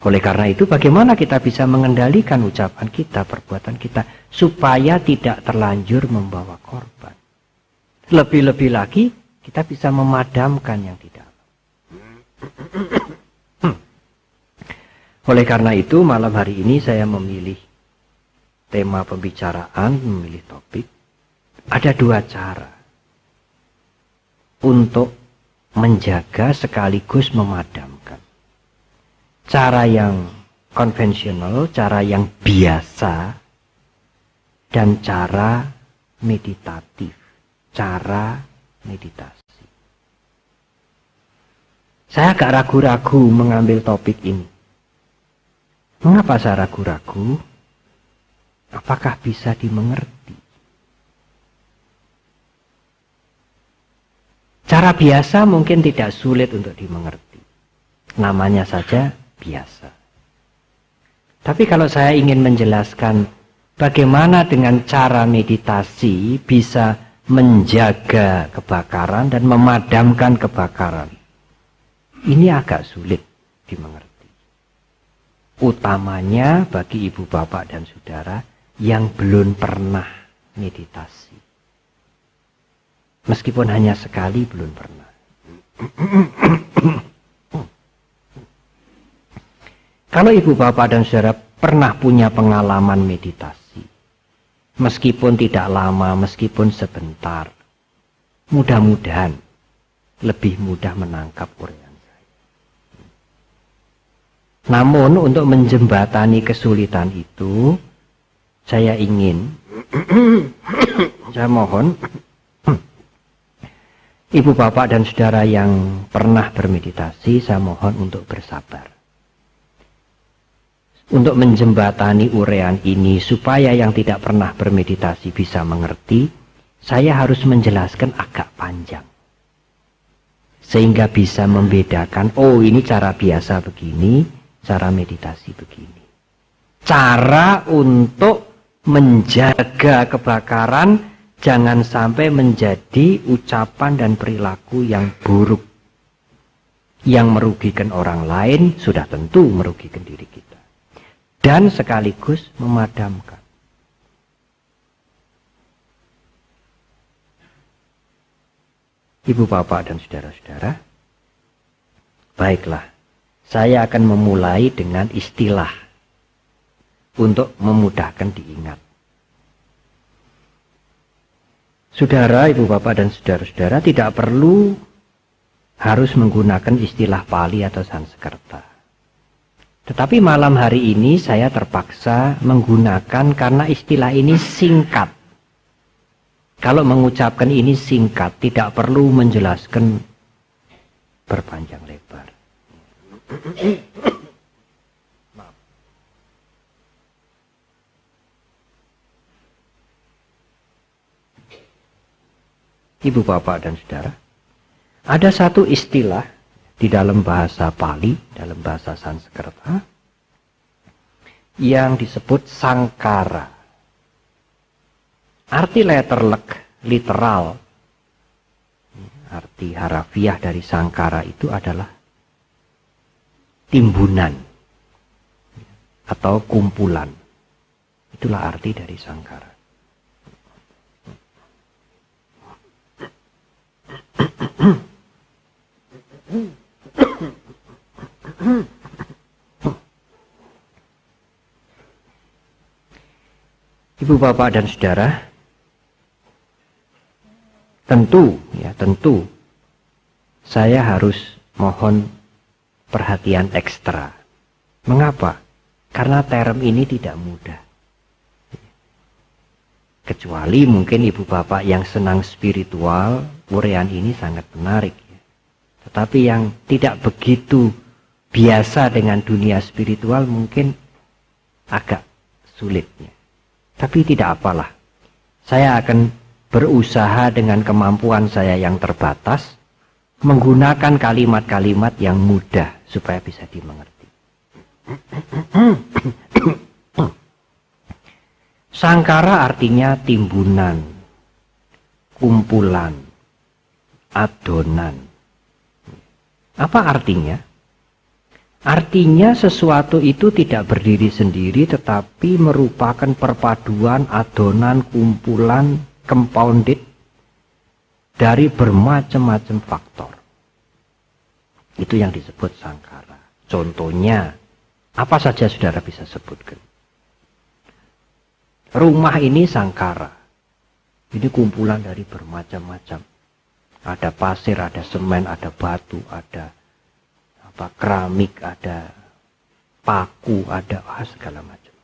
Oleh karena itu, bagaimana kita bisa mengendalikan ucapan kita, perbuatan kita, supaya tidak terlanjur membawa korban. Lebih-lebih lagi, kita bisa memadamkan yang di dalam. Oleh karena itu, malam hari ini saya memilih tema pembicaraan, memilih topik. Ada dua cara untuk menjaga sekaligus memadamkan. Cara yang konvensional, cara yang biasa, dan cara meditatif, cara meditasi. Saya agak ragu-ragu mengambil topik ini. Mengapa saya ragu-ragu? Apakah bisa dimengerti? Cara biasa mungkin tidak sulit untuk dimengerti. Namanya saja biasa. Tapi kalau saya ingin menjelaskan bagaimana dengan cara meditasi bisa menjaga kebakaran dan memadamkan kebakaran, ini agak sulit dimengerti. Utamanya bagi ibu bapak dan saudara yang belum pernah meditasi. Meskipun hanya sekali, belum pernah. Kalau ibu bapak dan saudara pernah punya pengalaman meditasi, meskipun tidak lama, meskipun sebentar, mudah-mudahan lebih mudah menangkap uraian saya. Namun untuk menjembatani kesulitan itu, saya mohon ibu bapak dan saudara yang pernah bermeditasi, saya mohon untuk bersabar. Untuk menjembatani uraian ini supaya yang tidak pernah bermeditasi bisa mengerti, saya harus menjelaskan agak panjang. Sehingga bisa membedakan, oh ini cara biasa begini, cara meditasi begini. Cara untuk menjaga kebakaran jangan sampai menjadi ucapan dan perilaku yang buruk. Yang merugikan orang lain sudah tentu merugikan diri kita. Dan sekaligus memadamkan. Ibu bapak dan saudara-saudara, baiklah, saya akan memulai dengan istilah untuk memudahkan diingat. Saudara, ibu bapak dan saudara-saudara tidak perlu harus menggunakan istilah Pali atau Sanskerta. Tetapi malam hari ini saya terpaksa menggunakan karena istilah ini singkat. Kalau mengucapkan ini singkat, tidak perlu menjelaskan berpanjang lebar. Maaf. Ibu bapak dan saudara, ada satu istilah di dalam bahasa Pali, dalam bahasa Sanskerta, yang disebut sangkara. Arti literal, arti harafiah dari sangkara itu adalah timbunan atau kumpulan. Itulah arti dari sangkara. Ibu bapak dan saudara, tentu saya harus mohon perhatian ekstra. Mengapa? Karena term ini tidak mudah. Kecuali mungkin ibu bapak yang senang spiritual, uraian ini sangat menarik. Tetapi yang tidak begitu biasa dengan dunia spiritual mungkin agak sulitnya. Tapi tidak apalah. Saya akan berusaha dengan kemampuan saya yang terbatas menggunakan kalimat-kalimat yang mudah supaya bisa dimengerti. Sangkara artinya timbunan, kumpulan, adonan. Apa artinya? Artinya sesuatu itu tidak berdiri sendiri tetapi merupakan perpaduan, adonan, kumpulan, compounded dari bermacam-macam faktor. Itu yang disebut sangkara. Contohnya, apa saja saudara bisa sebutkan? Rumah ini sangkara. Ini kumpulan dari bermacam-macam. Ada pasir, ada semen, ada batu, ada keramik, ada paku, ada segala macam.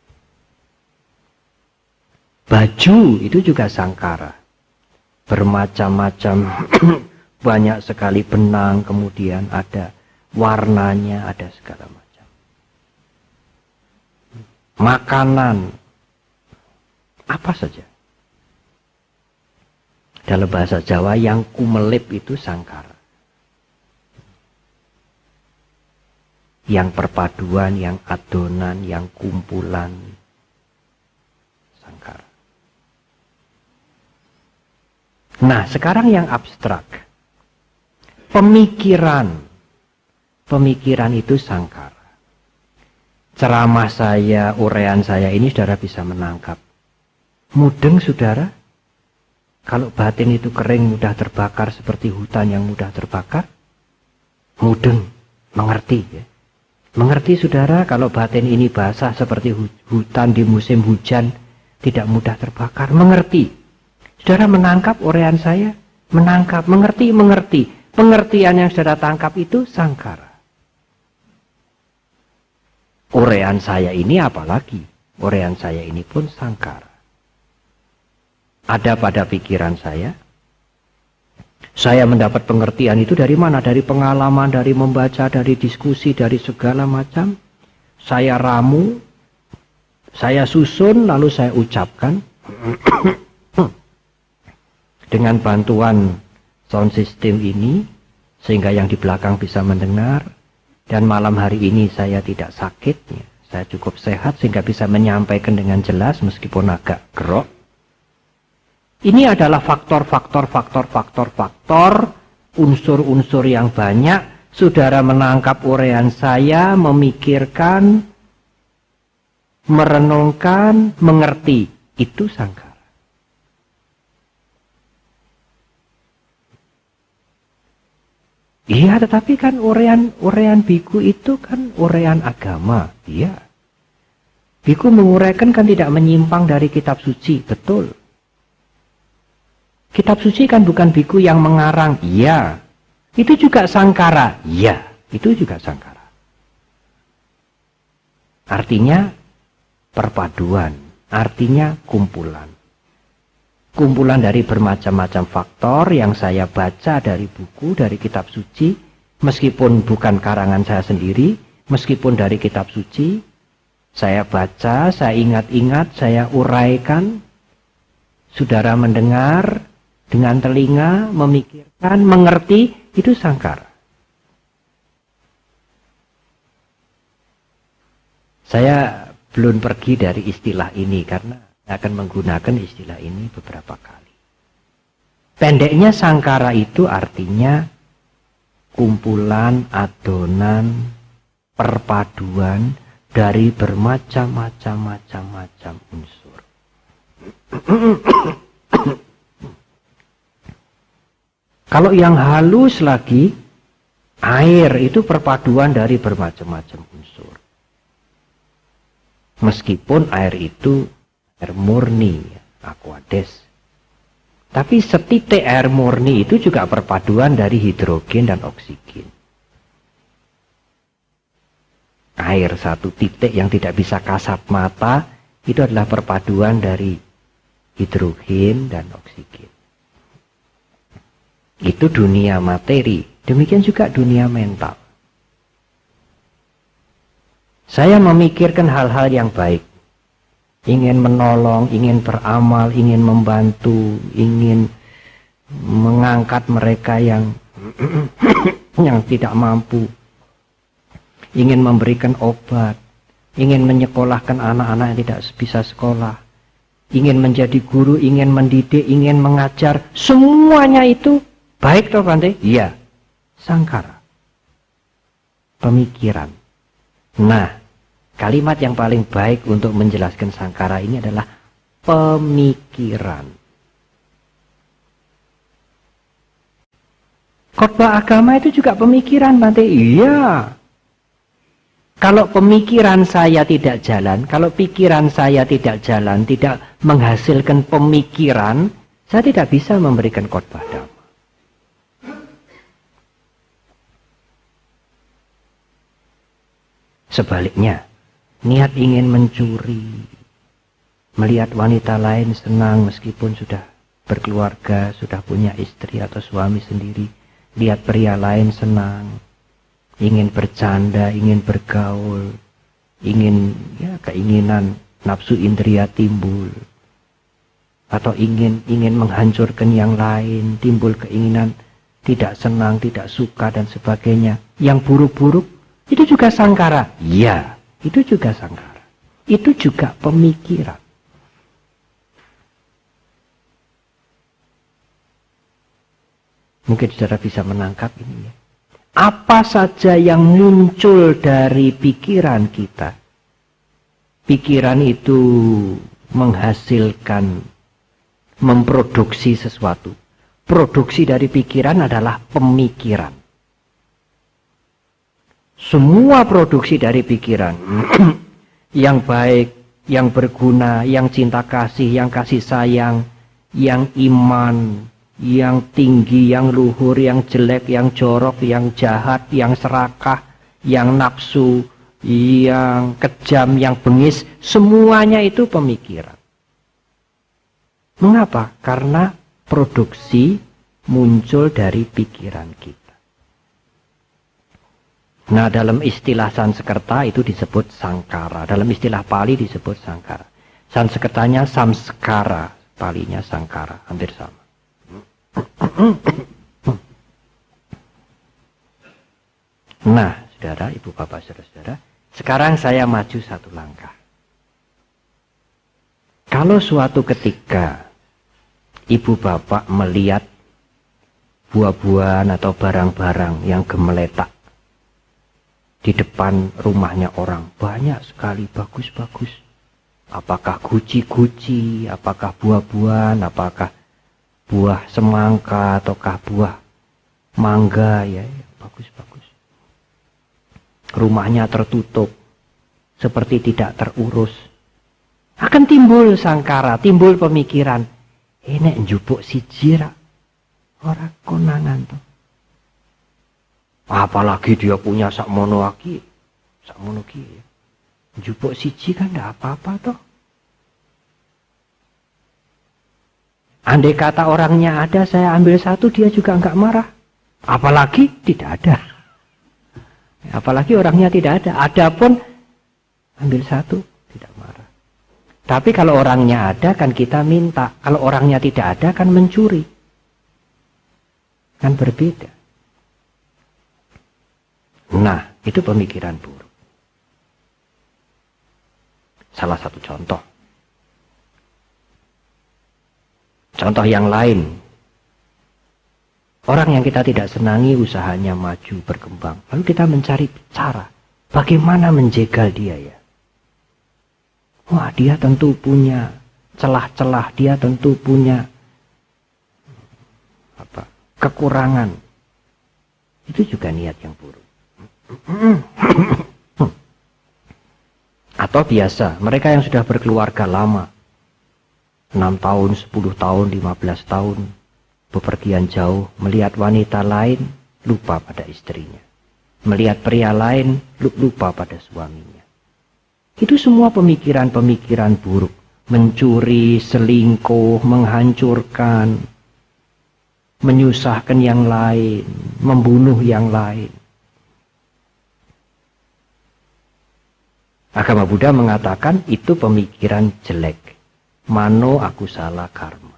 Baju itu juga sangkara. Bermacam-macam, banyak sekali benang, kemudian ada warnanya, ada segala macam. Makanan, apa saja. Dalam bahasa Jawa yang kumelip itu sangkara. Yang perpaduan, yang adonan, yang kumpulan, sangkara. Nah, sekarang yang abstrak. Pemikiran. Pemikiran itu sangkara. Ceramah saya, uraian saya ini saudara bisa menangkap. Mudeng saudara? Kalau batin itu kering, mudah terbakar seperti hutan yang mudah terbakar? Mudeng, mengerti ya? Mengerti saudara kalau batin ini basah seperti hutan di musim hujan tidak mudah terbakar? Mengerti. Saudara menangkap uraian saya? Menangkap, mengerti. Pengertian yang saudara tangkap itu sangkara. Uraian saya ini apalagi? Uraian saya ini pun sangkara. Ada pada pikiran saya. Saya mendapat pengertian itu dari mana? Dari pengalaman, dari membaca, dari diskusi, dari segala macam. Saya ramu, saya susun, lalu saya ucapkan. Dengan bantuan sound system ini, sehingga yang di belakang bisa mendengar. Dan malam hari ini saya tidak sakit, ya. Saya cukup sehat sehingga bisa menyampaikan dengan jelas meskipun agak grok. Ini adalah faktor, unsur-unsur yang banyak. Saudara menangkap uraian saya, memikirkan, merenungkan, mengerti. Itu sangkara. Iya, tetapi kan uraian biku itu kan uraian agama. Iya. Biku menguraikan kan tidak menyimpang dari kitab suci, betul. Kitab suci kan bukan biku yang mengarang, iya. Itu juga sangkara, iya. Itu juga sangkara. Artinya perpaduan, artinya kumpulan. Kumpulan dari bermacam-macam faktor yang saya baca dari buku, dari kitab suci. Meskipun bukan karangan saya sendiri, meskipun dari kitab suci. Saya baca, saya ingat-ingat, saya uraikan. Saudara mendengar dengan telinga, memikirkan, mengerti, itu sangkara. Saya belum pergi dari istilah ini karena saya akan menggunakan istilah ini beberapa kali. Pendeknya sangkara itu artinya kumpulan, adonan, perpaduan dari bermacam-macam unsur. Kalau yang halus lagi, air itu perpaduan dari bermacam-macam unsur. Meskipun air itu air murni, aquades. Tapi setitik air murni itu juga perpaduan dari hidrogen dan oksigen. Air satu titik yang tidak bisa kasat mata, itu adalah perpaduan dari hidrogen dan oksigen. Itu dunia materi, demikian juga dunia mental. Saya memikirkan hal-hal yang baik. Ingin menolong, ingin beramal, ingin membantu, ingin mengangkat mereka yang tidak mampu. Ingin memberikan obat, ingin menyekolahkan anak-anak yang tidak bisa sekolah. Ingin menjadi guru, ingin mendidik, ingin mengajar. Semuanya itu baik toh Bante? Iya. Sangkara. Pemikiran. Nah, kalimat yang paling baik untuk menjelaskan sangkara ini adalah pemikiran. Khotbah agama itu juga pemikiran, Bante. Iya. Kalau pemikiran saya tidak jalan, kalau pikiran saya tidak jalan, tidak menghasilkan pemikiran, saya tidak bisa memberikan khotbah dhamma. Sebaliknya, niat ingin mencuri, melihat wanita lain senang meskipun sudah berkeluarga, sudah punya istri atau suami sendiri, lihat pria lain senang, ingin bercanda, ingin bergaul, ingin keinginan nafsu indria timbul, atau ingin menghancurkan yang lain, timbul keinginan tidak senang, tidak suka dan sebagainya. Yang buruk-buruk itu juga sangkara. Ya, itu juga sangkara. Itu juga pemikiran. Mungkin saudara bisa menangkap ini ya. Apa saja yang muncul dari pikiran kita, pikiran itu menghasilkan, memproduksi sesuatu. Produksi dari pikiran adalah pemikiran. Semua produksi dari pikiran yang baik, yang berguna, yang cinta kasih, yang kasih sayang, yang iman, yang tinggi, yang luhur, yang jelek, yang jorok, yang jahat, yang serakah, yang nafsu, yang kejam, yang bengis, semuanya itu pemikiran. Mengapa? Karena produksi muncul dari pikiran kita. Nah, dalam istilah Sanskerta itu disebut sangkara. Dalam istilah Pali disebut sangkara. Sanskertanya samskara, Palinya sangkara, hampir sama. Nah, saudara, ibu bapak, saudara-saudara, sekarang saya maju satu langkah. Kalau suatu ketika ibu bapak melihat buah-buahan atau barang-barang yang gemeletak di depan rumahnya orang, banyak sekali, bagus-bagus. Apakah guci-guci, apakah buah-buahan, apakah buah semangka, ataukah buah mangga, ya, bagus-bagus. Rumahnya tertutup, seperti tidak terurus. Akan timbul sangkara, timbul pemikiran. Ini njupuk siji ra, ora konangan toh. Apalagi dia punya sakmono aki, sakmono ki ya. Njupuk siji kan enggak apa-apa toh. Andai kata orangnya ada, saya ambil satu, dia juga enggak marah. Apalagi tidak ada. Apalagi orangnya tidak ada. Adapun ambil satu, tidak marah. Tapi kalau orangnya ada, kan kita minta. Kalau orangnya tidak ada, kan mencuri. Kan berbeda. Nah, itu pemikiran buruk. Salah satu contoh. Contoh yang lain. Orang yang kita tidak senangi usahanya maju, berkembang. Lalu kita mencari cara. Bagaimana menjegal dia ya? Wah, dia tentu punya celah-celah. Dia tentu punya kekurangan. Itu juga niat yang buruk. Atau biasa, mereka yang sudah berkeluarga lama, 6 tahun, 10 tahun, 15 tahun, bepergian jauh, melihat wanita lain, lupa pada istrinya. Melihat pria lain, lupa pada suaminya. Itu semua pemikiran-pemikiran buruk. Mencuri, selingkuh, menghancurkan, menyusahkan yang lain, membunuh yang lain. Agama Buddha mengatakan itu pemikiran jelek. Mano akusala karma.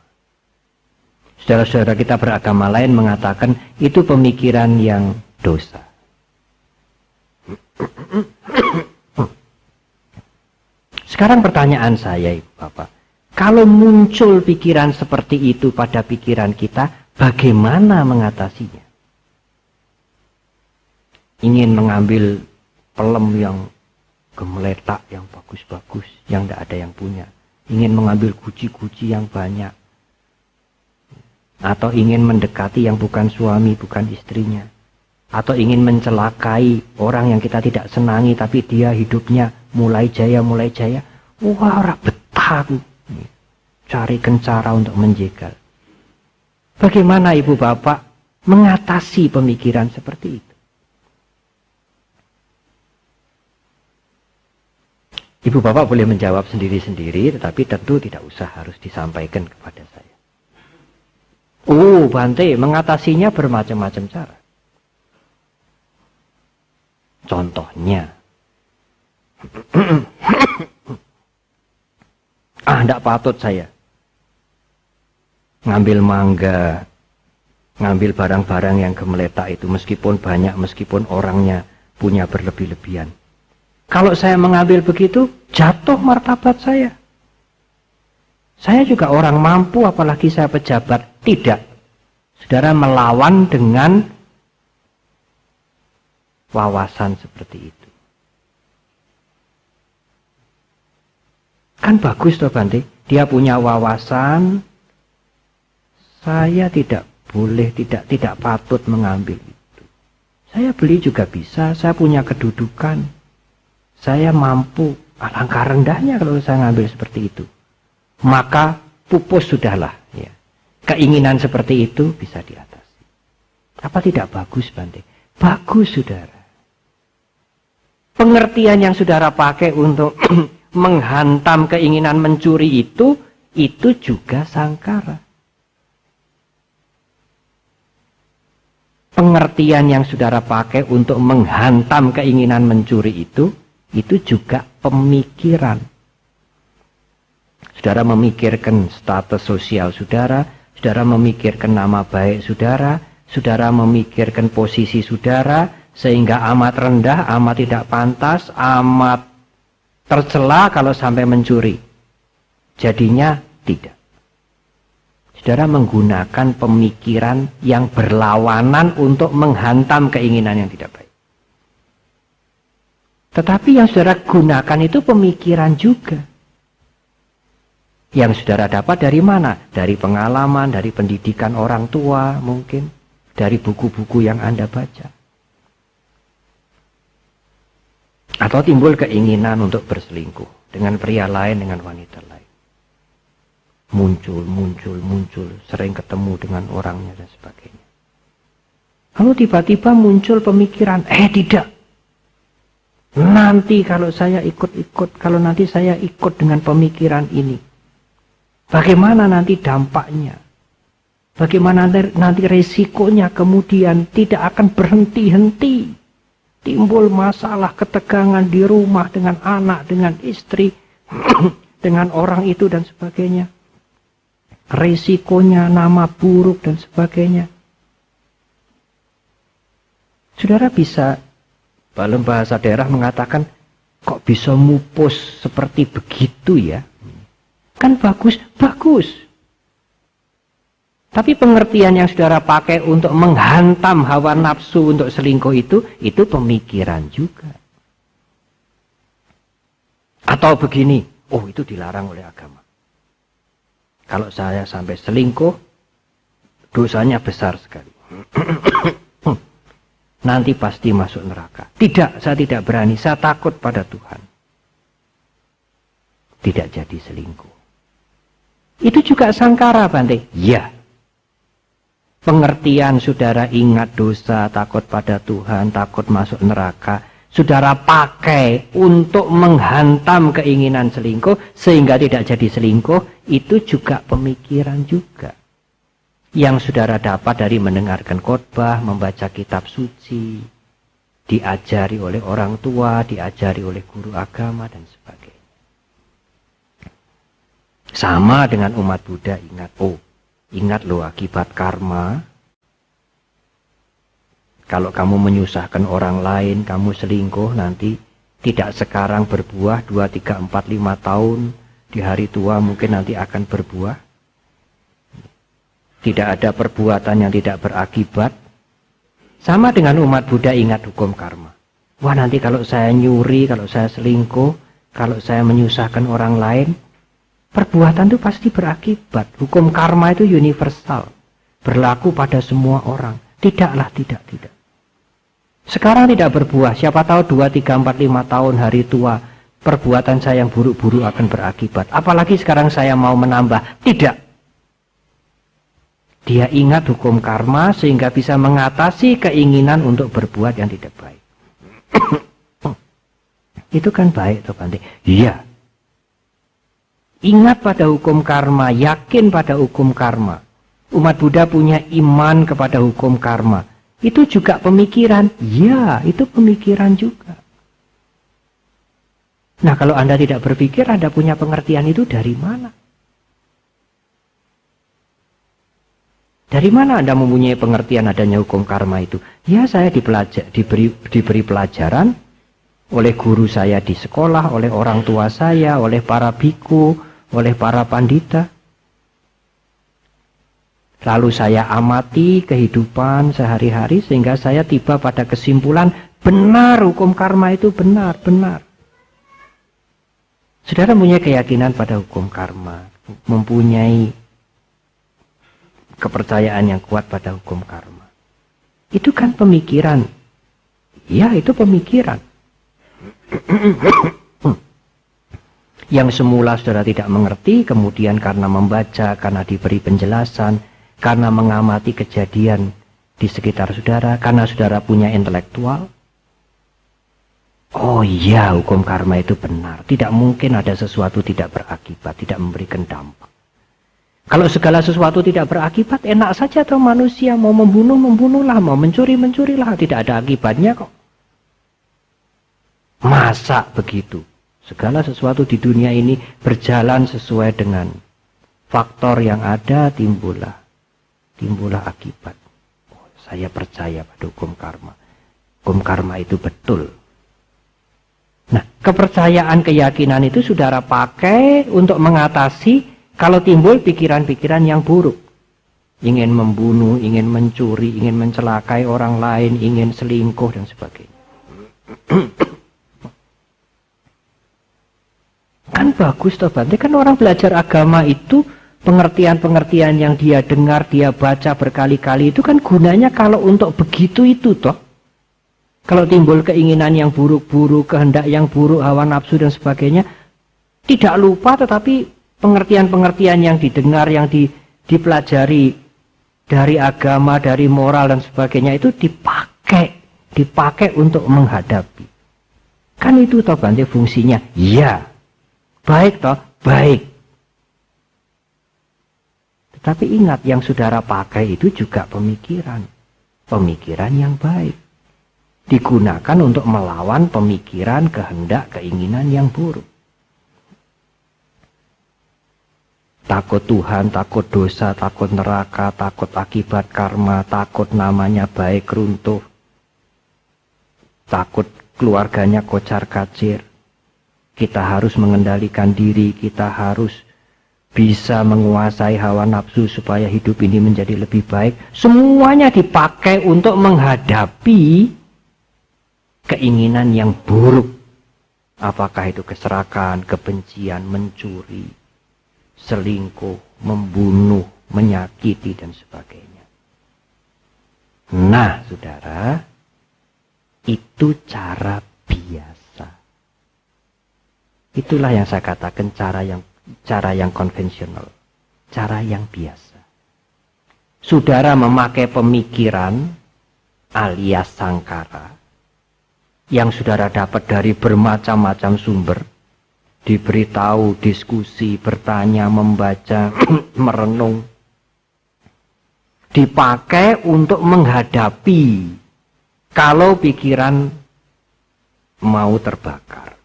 Saudara-saudara kita beragama lain mengatakan itu pemikiran yang dosa. Sekarang pertanyaan saya, Ibu Bapak. Kalau muncul pikiran seperti itu pada pikiran kita, bagaimana mengatasinya? Ingin mengambil pelem yang gemeletak yang bagus-bagus, yang tidak ada yang punya. Ingin mengambil guci-guci yang banyak. Atau ingin mendekati yang bukan suami, bukan istrinya. Atau ingin mencelakai orang yang kita tidak senangi, tapi dia hidupnya mulai jaya. Wah, ora betah. Carikan cara untuk menjegal. Bagaimana ibu bapak mengatasi pemikiran seperti itu? Ibu bapak boleh menjawab sendiri-sendiri, tetapi tentu tidak usah harus disampaikan kepada saya. Oh, Bante, mengatasinya bermacam-macam cara. Contohnya, tidak patut saya ngambil mangga, ngambil barang-barang yang gemeletak itu, meskipun banyak, meskipun orangnya punya berlebih-lebihan. Kalau saya mengambil begitu, jatuh martabat saya. Saya juga orang mampu, apalagi saya pejabat. Tidak. Saudara melawan dengan wawasan seperti itu. Kan bagus toh Bante, dia punya wawasan, saya tidak boleh, tidak patut mengambil itu. Saya beli juga bisa, saya punya kedudukan. Saya mampu, alangkah rendahnya kalau saya ngambil seperti itu. Maka pupus sudahlah. Ya. Keinginan seperti itu bisa diatasi. Apa tidak bagus Bante? Bagus saudara. Pengertian yang saudara pakai untuk menghantam keinginan mencuri itu juga sangkara. Pengertian yang saudara pakai untuk menghantam keinginan mencuri itu juga pemikiran. Saudara memikirkan status sosial saudara memikirkan nama baik saudara memikirkan posisi saudara, sehingga amat rendah, amat tidak pantas, amat tercela kalau sampai mencuri. Jadinya tidak. Saudara menggunakan pemikiran yang berlawanan untuk menghantam keinginan yang tidak baik. Tetapi yang saudara gunakan itu pemikiran juga. Yang saudara dapat dari mana? Dari pengalaman, dari pendidikan orang tua mungkin. Dari buku-buku yang Anda baca. Atau timbul keinginan untuk berselingkuh. Dengan pria lain, dengan wanita lain. Muncul. Sering ketemu dengan orangnya dan sebagainya. Lalu tiba-tiba muncul pemikiran, tidak. Nanti kalau saya kalau nanti saya ikut dengan pemikiran ini, bagaimana nanti dampaknya? Bagaimana nanti resikonya kemudian tidak akan berhenti-henti? Timbul masalah ketegangan di rumah dengan anak, dengan istri, dengan orang itu dan sebagainya. Resikonya nama buruk dan sebagainya. Saudara bisa, dalam bahasa daerah mengatakan, kok bisa mupus seperti begitu ya? Kan bagus. Tapi pengertian yang saudara pakai untuk menghantam hawa nafsu untuk selingkuh itu pemikiran juga. Atau begini, itu dilarang oleh agama. Kalau saya sampai selingkuh, dosanya besar sekali. Nanti pasti masuk neraka. Tidak, saya tidak berani. Saya takut pada Tuhan. Tidak jadi selingkuh. Itu juga sangkara, Bante. Ya. Pengertian saudara ingat dosa, takut pada Tuhan, takut masuk neraka. Saudara pakai untuk menghantam keinginan selingkuh sehingga tidak jadi selingkuh. Itu juga pemikiran juga. Yang saudara dapat dari mendengarkan khotbah, membaca kitab suci, diajari oleh orang tua, diajari oleh guru agama dan sebagainya. Sama dengan umat Buddha, ingat loh akibat karma. Kalau kamu menyusahkan orang lain, kamu selingkuh, nanti tidak sekarang berbuah 2, 3, 4, 5 tahun, di hari tua mungkin nanti akan berbuah. Tidak ada perbuatan yang tidak berakibat. Sama dengan umat Buddha ingat hukum karma. Wah, nanti kalau saya nyuri, kalau saya selingkuh, kalau saya menyusahkan orang lain, perbuatan itu pasti berakibat. Hukum karma itu universal, berlaku pada semua orang. Tidaklah, tidak. Sekarang tidak berbuah, siapa tahu 2, 3, 4, 5 tahun hari tua, perbuatan saya yang buruk-buruk akan berakibat. Apalagi sekarang saya mau menambah. Tidak. Dia ingat hukum karma sehingga bisa mengatasi keinginan untuk berbuat yang tidak baik. Itu kan baik toh Bante? Iya. Ingat pada hukum karma, yakin pada hukum karma. Umat Buddha punya iman kepada hukum karma. Itu juga pemikiran. Ya, itu pemikiran juga. Nah, kalau Anda tidak berpikir, Anda punya pengertian itu dari mana? Dari mana Anda mempunyai pengertian adanya hukum karma itu? Ya, saya diberi pelajaran oleh guru saya di sekolah, oleh orang tua saya, oleh para biku, oleh para pandita. Lalu saya amati kehidupan sehari-hari sehingga saya tiba pada kesimpulan benar hukum karma itu benar. Saudara mempunyai keyakinan pada hukum karma, mempunyai kepercayaan yang kuat pada hukum karma. Itu kan pemikiran. Ya, itu pemikiran. Yang semula saudara tidak mengerti, kemudian karena membaca, karena diberi penjelasan, karena mengamati kejadian di sekitar saudara, karena saudara punya intelektual. Oh iya, hukum karma itu benar. Tidak mungkin ada sesuatu tidak berakibat, tidak memberikan dampak. Kalau segala sesuatu tidak berakibat, enak saja atau manusia mau membunuh, membunuhlah, mau mencuri, mencurilah, tidak ada akibatnya kok. Masa begitu? Segala sesuatu di dunia ini berjalan sesuai dengan faktor yang ada, timbullah akibat. Oh, saya percaya pada hukum karma. Hukum karma itu betul. Nah, kepercayaan, keyakinan itu saudara pakai untuk mengatasi kalau timbul pikiran-pikiran yang buruk. Ingin membunuh, ingin mencuri, ingin mencelakai orang lain, ingin selingkuh dan sebagainya. Kan bagus toh Bante, kan orang belajar agama itu pengertian-pengertian yang dia dengar, dia baca berkali-kali itu kan gunanya kalau untuk begitu itu toh. Kalau timbul keinginan yang buruk-buruk, kehendak yang buruk, hawa nafsu dan sebagainya, tidak lupa tetapi pengertian-pengertian yang didengar, yang dipelajari dari agama, dari moral dan sebagainya itu dipakai untuk menghadapi. Kan itu toh Bante fungsinya. Iya. Baik toh? Baik. Tetapi ingat yang saudara pakai itu juga pemikiran. Pemikiran yang baik. Digunakan untuk melawan pemikiran, kehendak, keinginan yang buruk. Takut Tuhan, takut dosa, takut neraka, takut akibat karma, takut namanya baik runtuh. Takut keluarganya kocar-kacir. Kita harus mengendalikan diri, kita harus bisa menguasai hawa nafsu supaya hidup ini menjadi lebih baik. Semuanya dipakai untuk menghadapi keinginan yang buruk. Apakah itu keserakahan, kebencian, mencuri, selingkuh, membunuh, menyakiti dan sebagainya. Nah, saudara, itu cara biasa. Itulah yang saya katakan cara yang konvensional, cara yang biasa. Saudara memakai pemikiran alias sangkara yang saudara dapat dari bermacam-macam sumber, diberitahu, diskusi, bertanya, membaca, merenung, dipakai untuk menghadapi kalau pikiran mau terbakar.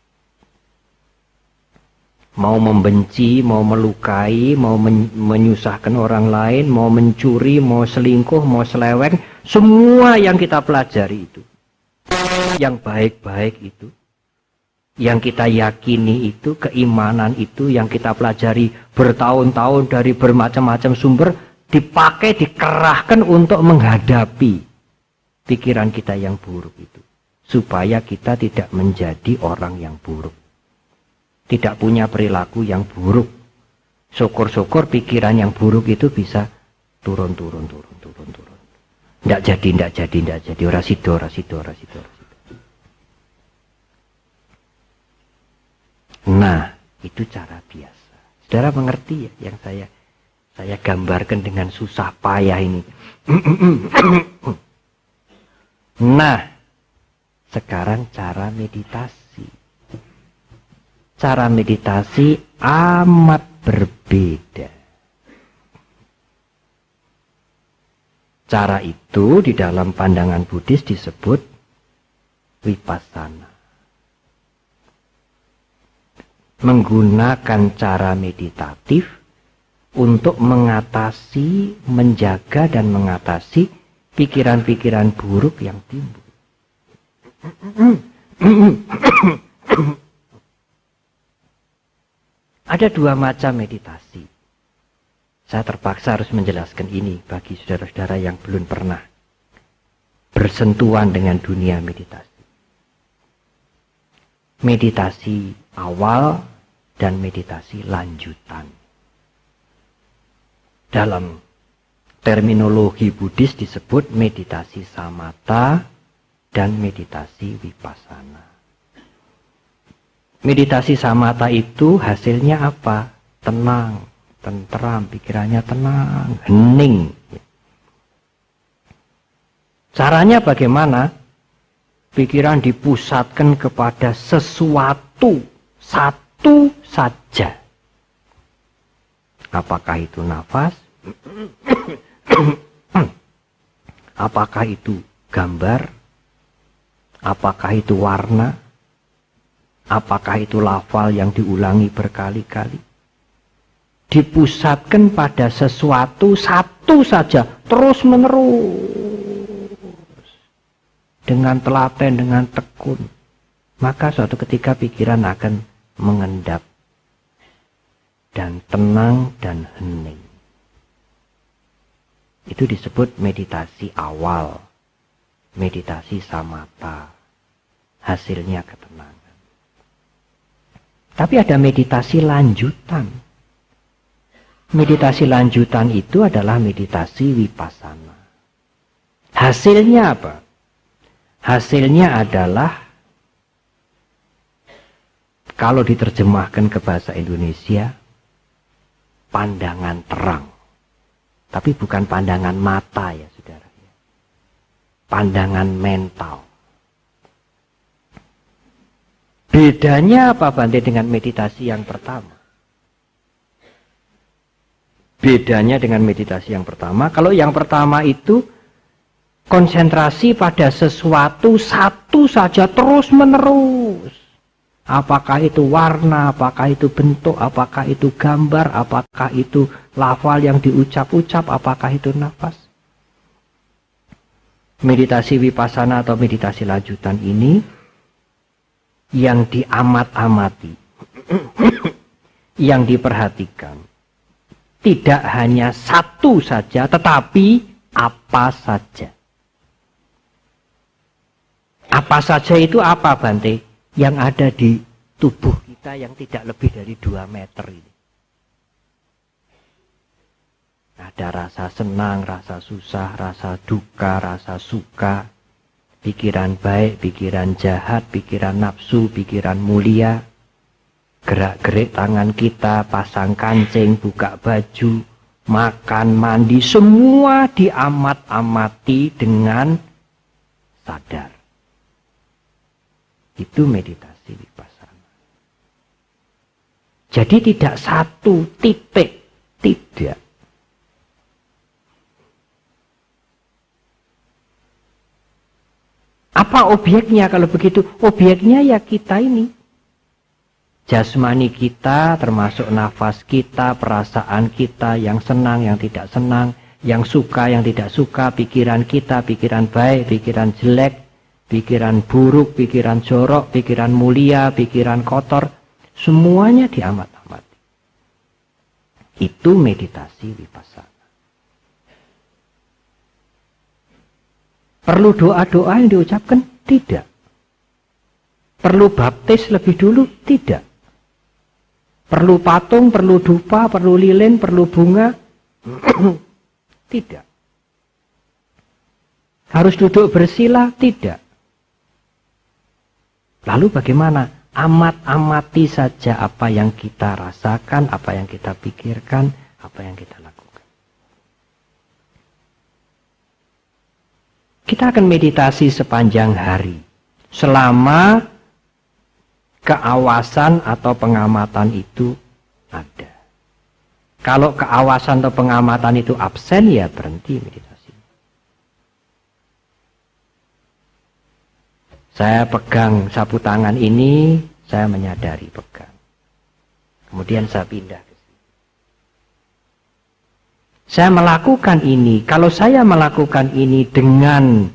Mau membenci, mau melukai, mau menyusahkan orang lain, mau mencuri, mau selingkuh, mau seleweng, semua yang kita pelajari itu, yang baik-baik itu, yang kita yakini itu, keimanan itu, yang kita pelajari bertahun-tahun dari bermacam-macam sumber, dipakai, dikerahkan untuk menghadapi pikiran kita yang buruk itu. supaya kita tidak menjadi orang yang buruk. Tidak punya perilaku yang buruk. Syukur-syukur pikiran yang buruk itu bisa turun. Ndak jadi. Ora sido. Nah, itu cara biasa. Saudara mengerti ya yang saya gambarkan dengan susah payah ini. Nah, sekarang cara meditasi. Cara meditasi amat berbeda. Cara itu di dalam pandangan Buddhis disebut vipassana. Menggunakan cara meditatif untuk mengatasi, menjaga dan mengatasi pikiran-pikiran buruk yang timbul. Ada dua macam meditasi. Saya terpaksa harus menjelaskan ini bagi saudara-saudara yang belum pernah bersentuhan dengan dunia meditasi. Meditasi awal dan meditasi lanjutan. Dalam terminologi Buddhis disebut meditasi samatha dan meditasi vipassana. Meditasi samatha itu hasilnya apa? Tenang, tenteram, pikirannya tenang, hening. Caranya bagaimana? Pikiran dipusatkan kepada sesuatu, satu saja. Apakah itu nafas? Apakah itu gambar? Apakah itu warna? Apakah itu lafal yang diulangi berkali-kali? Dipusatkan pada sesuatu satu saja, terus menerus. Dengan telaten, dengan tekun. Maka suatu ketika pikiran akan mengendap. Dan tenang dan hening. Itu disebut meditasi awal. Meditasi samatha. Hasilnya ketenangan. Tapi ada meditasi lanjutan. Meditasi lanjutan itu adalah meditasi vipassana. Hasilnya apa? Hasilnya adalah, kalau diterjemahkan ke bahasa Indonesia, pandangan terang. Tapi bukan pandangan mata ya saudara. Pandangan mental. Bedanya apa Bante dengan meditasi yang pertama? Bedanya dengan meditasi yang pertama, kalau yang pertama itu konsentrasi pada sesuatu satu saja terus menerus. Apakah itu warna, apakah itu bentuk, apakah itu gambar, apakah itu lafal yang diucap-ucap, apakah itu nafas. Meditasi vipassana atau meditasi lanjutan ini yang diamat-amati, yang diperhatikan. Tidak hanya satu saja, tetapi apa saja. Apa saja itu apa Bante? Yang ada di tubuh kita yang tidak lebih dari 2 meter ini. Ada rasa senang, rasa susah, rasa duka, rasa suka. Pikiran baik, pikiran jahat, pikiran nafsu, pikiran mulia. Gerak-gerik tangan kita, pasang kancing, buka baju, makan, mandi. Semua diamat-amati dengan sadar. Itu meditasi vipassana. Jadi tidak satu titik, tidak. Apa objeknya kalau begitu? Objeknya ya kita ini. Jasmani kita, termasuk nafas kita, perasaan kita, yang senang, yang tidak senang, yang suka, yang tidak suka, pikiran kita, pikiran baik, pikiran jelek, pikiran buruk, pikiran jorok, pikiran mulia, pikiran kotor, semuanya diamat-amati. Itu meditasi vipassana. Perlu doa-doa yang diucapkan? Tidak. Perlu baptis lebih dulu? Tidak. Perlu patung, perlu dupa, perlu lilin, perlu bunga? Tidak. Harus duduk bersila? Tidak. Lalu bagaimana? Amati saja apa yang kita rasakan, apa yang kita pikirkan, apa yang kita lakukan. Kita akan meditasi sepanjang hari. Selama keawasan atau pengamatan itu ada. Kalau keawasan atau pengamatan itu absen, ya berhenti meditasi. Saya pegang sapu tangan ini, saya menyadari pegang. Kemudian saya pindah ke sini. Saya melakukan ini. Kalau saya melakukan ini dengan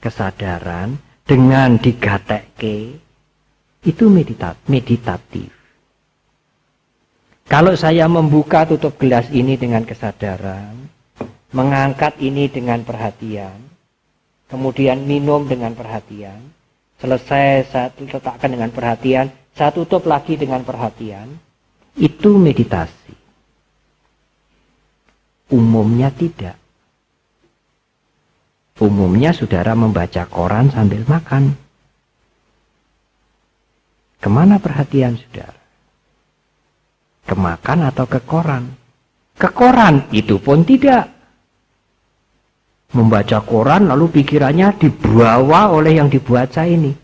kesadaran, dengan digatekke, itu meditatif. Kalau saya membuka tutup gelas ini dengan kesadaran, mengangkat ini dengan perhatian, kemudian minum dengan perhatian, selesai saya letakkan dengan perhatian, saya tutup lagi dengan perhatian, itu meditasi. Umumnya tidak. Umumnya saudara membaca koran sambil makan. Kemana perhatian saudara? Ke makan atau ke koran? Ke koran itu pun tidak. Membaca koran lalu pikirannya dibawa oleh yang dibaca ini.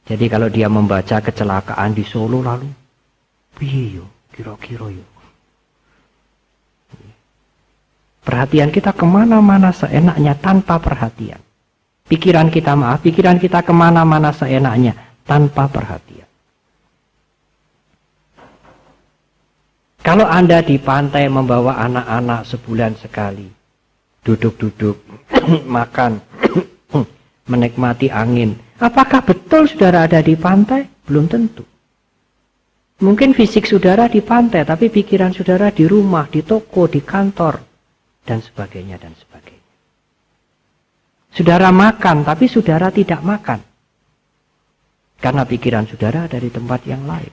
Jadi kalau dia membaca kecelakaan di Solo lalu, piye yo, kira-kira yo. Perhatian kita kemana-mana seenaknya tanpa perhatian. Pikiran kita kemana-mana seenaknya tanpa perhatian. Kalau Anda di pantai membawa anak-anak sebulan sekali, duduk-duduk, makan, menikmati angin. Apakah betul saudara ada di pantai? Belum tentu. Mungkin fisik saudara di pantai, tapi pikiran saudara di rumah, di toko, di kantor, dan sebagainya, dan sebagainya. Saudara makan, tapi saudara tidak makan. Karena pikiran saudara ada di tempat yang lain.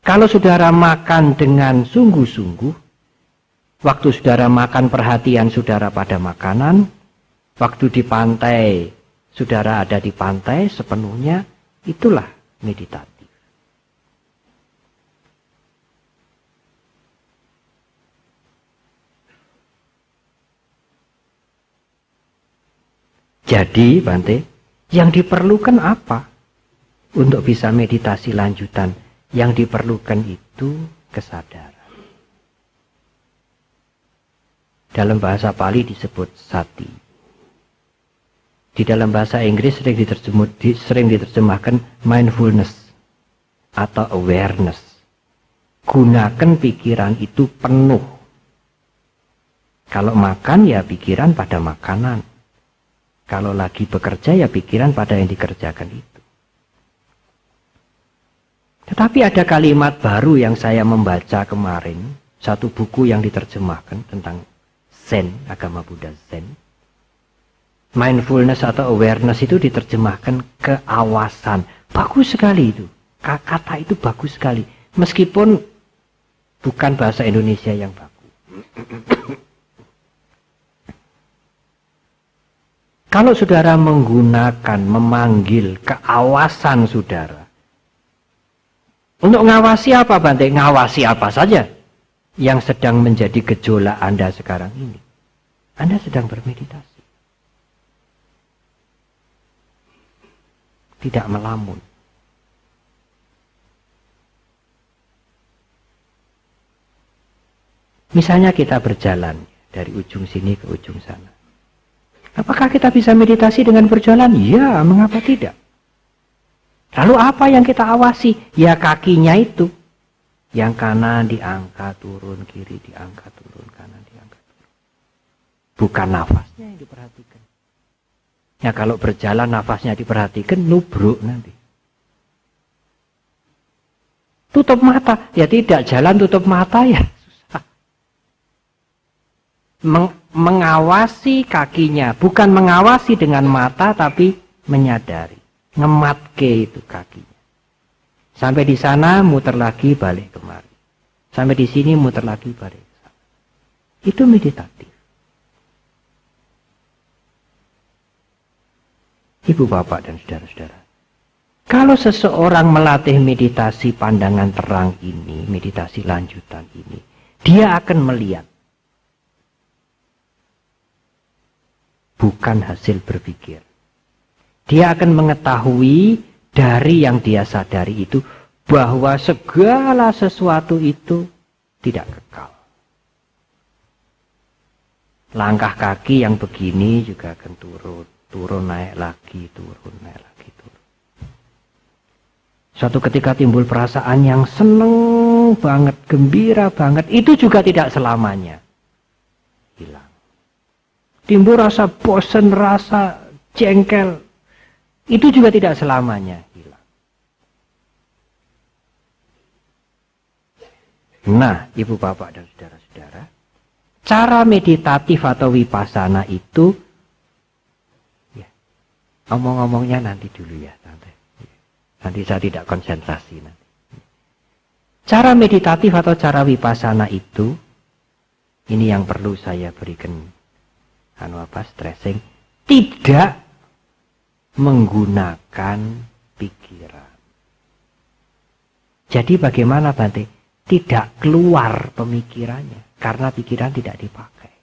Kalau saudara makan dengan sungguh-sungguh, waktu saudara makan perhatian saudara pada makanan, waktu di pantai saudara ada di pantai sepenuhnya, itulah meditatif. Jadi Bante, yang diperlukan apa untuk bisa meditasi lanjutan? Yang diperlukan itu kesadaran. Dalam bahasa Pali disebut sati. Di dalam bahasa Inggris sering diterjemahkan mindfulness atau awareness. Gunakan pikiran itu penuh. Kalau makan ya pikiran pada makanan. Kalau lagi bekerja ya pikiran pada yang dikerjakan itu. Tetapi ada kalimat baru yang saya membaca kemarin. Satu buku yang diterjemahkan tentang Zen, agama Buddha Zen. Mindfulness atau awareness itu diterjemahkan keawasan. Bagus sekali itu. Kata itu bagus sekali. Meskipun bukan bahasa Indonesia yang bagus. Kalau saudara menggunakan, memanggil keawasan saudara. Untuk ngawasi apa Bante? Ngawasi apa saja yang sedang menjadi gejolak Anda sekarang ini. Anda sedang bermeditasi. Tidak melamun. Misalnya kita berjalan dari ujung sini ke ujung sana. Apakah kita bisa meditasi dengan berjalan? Ya, mengapa tidak? Lalu apa yang kita awasi? Ya kakinya itu. Yang kanan diangkat turun, kiri diangkat turun, kanan diangkat turun. Bukan nafasnya yang diperhatikan. Ya kalau berjalan nafasnya diperhatikan, nubruk nanti. Tutup mata. Ya tidak, jalan tutup mata ya susah. Mengawasi kakinya. Bukan mengawasi dengan mata, tapi menyadari. ngematke itu kakinya. Sampai di sana muter lagi balik kemari. Sampai di sini muter lagi balik ke sana. Itu meditatif. Ibu bapak dan saudara-saudara, kalau seseorang melatih meditasi pandangan terang ini, meditasi lanjutan ini, dia akan melihat bukan hasil berpikir. Dia akan mengetahui dari yang dia sadari itu bahwa segala sesuatu itu tidak kekal. Langkah kaki yang begini juga akan turun naik lagi, turun naik lagi, turun. Suatu ketika timbul perasaan yang seneng banget, gembira banget, itu juga tidak selamanya hilang. Timbul rasa bosan, rasa jengkel, itu juga tidak selamanya hilang. Nah, ibu bapak dan saudara-saudara, cara meditatif atau vipassana itu, ya, omong-omongnya nanti dulu ya, nanti saya tidak konsentrasi nanti. Cara meditatif atau cara vipassana itu, ini yang perlu saya berikan stressing, tidak menggunakan pikiran. Jadi bagaimana Bante? Tidak keluar pemikirannya, karena pikiran tidak dipakai.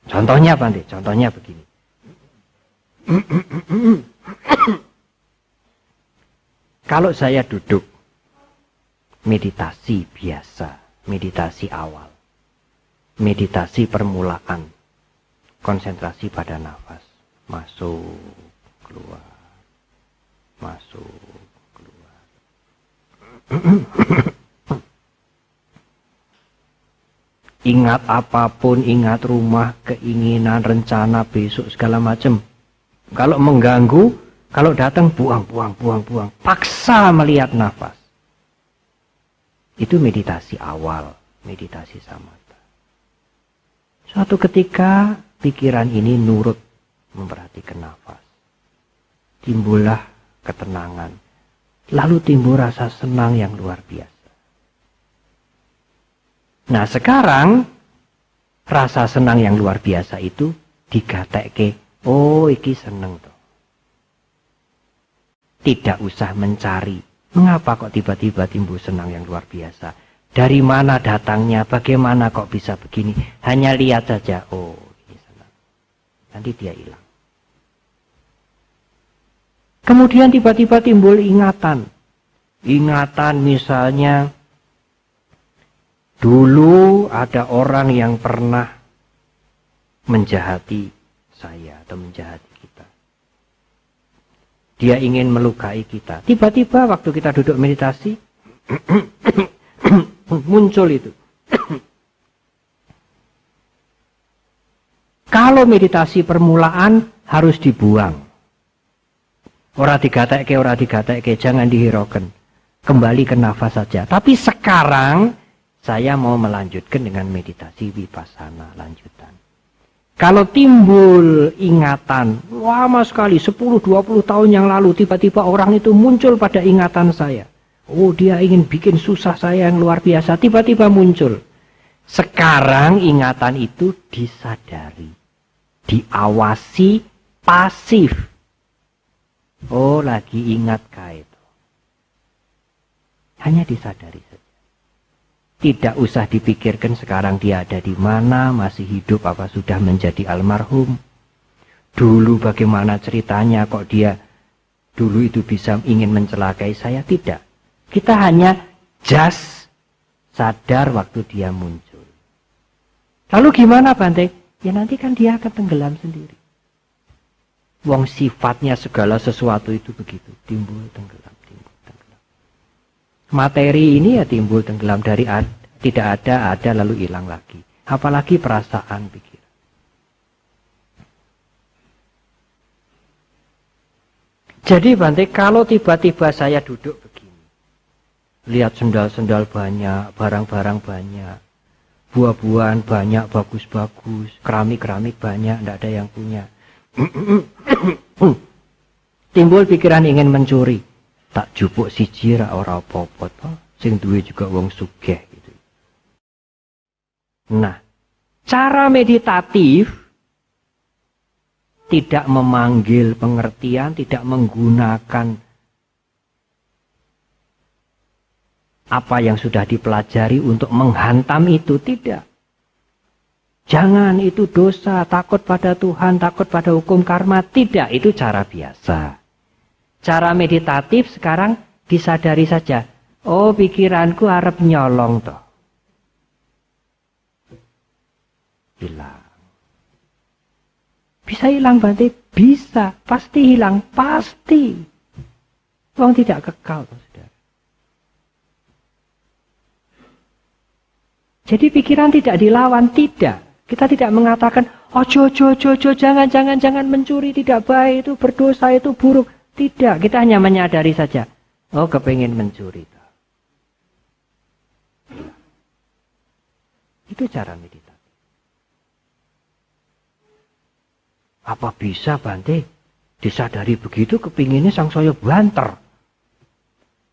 Contohnya Bante, contohnya begini. Kalau saya duduk meditasi biasa, meditasi awal, meditasi permulaan, konsentrasi pada nafas, masuk, keluar, masuk, keluar. Ingat apapun, ingat rumah, keinginan, rencana besok segala macam. Kalau mengganggu, kalau datang buang. Paksa melihat nafas. Itu meditasi awal, meditasi samatha. Suatu ketika pikiran ini nurut memperhatikan nafas. Timbullah ketenangan. Lalu timbul rasa senang yang luar biasa. Nah sekarang rasa senang yang luar biasa itu digatekke, oh iki seneng toh. Tidak usah mencari. Mengapa kok tiba-tiba timbul senang yang luar biasa? Dari mana datangnya? Bagaimana kok bisa begini? Hanya lihat saja, oh ini senang. Nanti dia hilang. Kemudian tiba-tiba timbul ingatan. Ingatan misalnya, dulu ada orang yang pernah menjahati saya atau menjahati kita. Dia ingin melukai kita. Tiba-tiba waktu kita duduk meditasi, muncul itu. Kalau meditasi permulaan harus dibuang. Ora digatekke, jangan dihiraukan. Kembali ke nafas saja. Tapi sekarang saya mau melanjutkan dengan meditasi vipassana lanjutan. Kalau timbul ingatan, lama sekali, 10-20 tahun yang lalu, tiba-tiba orang itu muncul pada ingatan saya. Oh, dia ingin bikin susah saya yang luar biasa, tiba-tiba muncul. Sekarang ingatan itu disadari, diawasi, pasif. Oh, lagi ingat kait. Hanya disadari saja. Tidak usah dipikirkan sekarang dia ada di mana, masih hidup apa sudah menjadi almarhum. Dulu bagaimana ceritanya kok dia dulu itu bisa ingin mencelakai saya, tidak. Kita hanya just sadar waktu dia muncul. Lalu gimana Bante? Ya nanti kan dia akan tenggelam sendiri. Wong sifatnya segala sesuatu itu begitu, timbul tenggelam, timbul tenggelam. Materi ini ya timbul tenggelam dari tidak ada lalu hilang lagi. Apalagi perasaan pikiran. Jadi Bante, kalau tiba-tiba saya duduk begini, lihat sendal-sendal banyak, barang-barang banyak, Buah-buahan banyak, bagus-bagus. Keramik-keramik banyak, tidak ada yang punya. Timbul pikiran ingin mencuri. Tak jupuk siji ra ora apa-apa to. Sing duwe juga wong sugih gitu. Nah, cara meditatif tidak memanggil pengertian, tidak menggunakan apa yang sudah dipelajari untuk menghantam itu, tidak. Jangan, itu dosa, takut pada Tuhan, takut pada hukum karma, tidak, itu cara biasa. Cara meditatif sekarang disadari saja, oh pikiranku arep nyolong toh. Hilang. Bisa hilang berarti? Bisa, pasti hilang, pasti. Wong tidak kekal, saudara. Jadi pikiran tidak dilawan, tidak. Kita tidak mengatakan, oh jangan mencuri, tidak baik, itu berdosa, itu buruk. Tidak, kita hanya menyadari saja. Oh, kepingin mencuri. Itu cara meditasi. Apa bisa Bante disadari begitu kepinginnya sangsaya banter?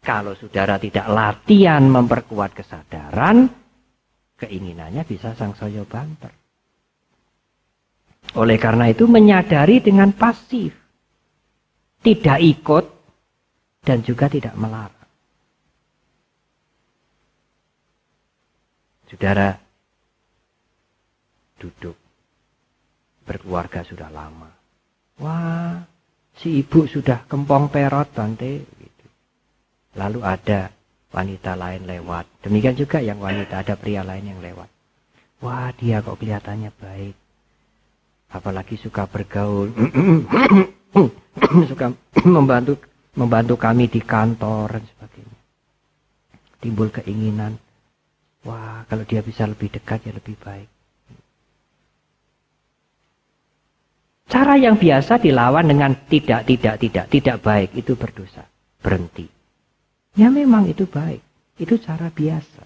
Kalau saudara tidak latihan memperkuat kesadaran, keinginannya bisa sangsaya banter. Oleh karena itu menyadari dengan pasif. Tidak ikut dan juga tidak melarang. Saudara duduk berkeluarga sudah lama. Wah, si ibu sudah kempong perot Bante. Gitu. Lalu ada wanita lain lewat. Demikian juga yang wanita, ada pria lain yang lewat. Wah, dia kok kelihatannya baik. Apalagi suka bergaul. Suka membantu kami di kantor dan sebagainya. Timbul keinginan, wah kalau dia bisa lebih dekat ya lebih baik. Cara yang biasa dilawan dengan tidak baik, itu berdosa. Berhenti. Ya memang itu baik, itu cara biasa.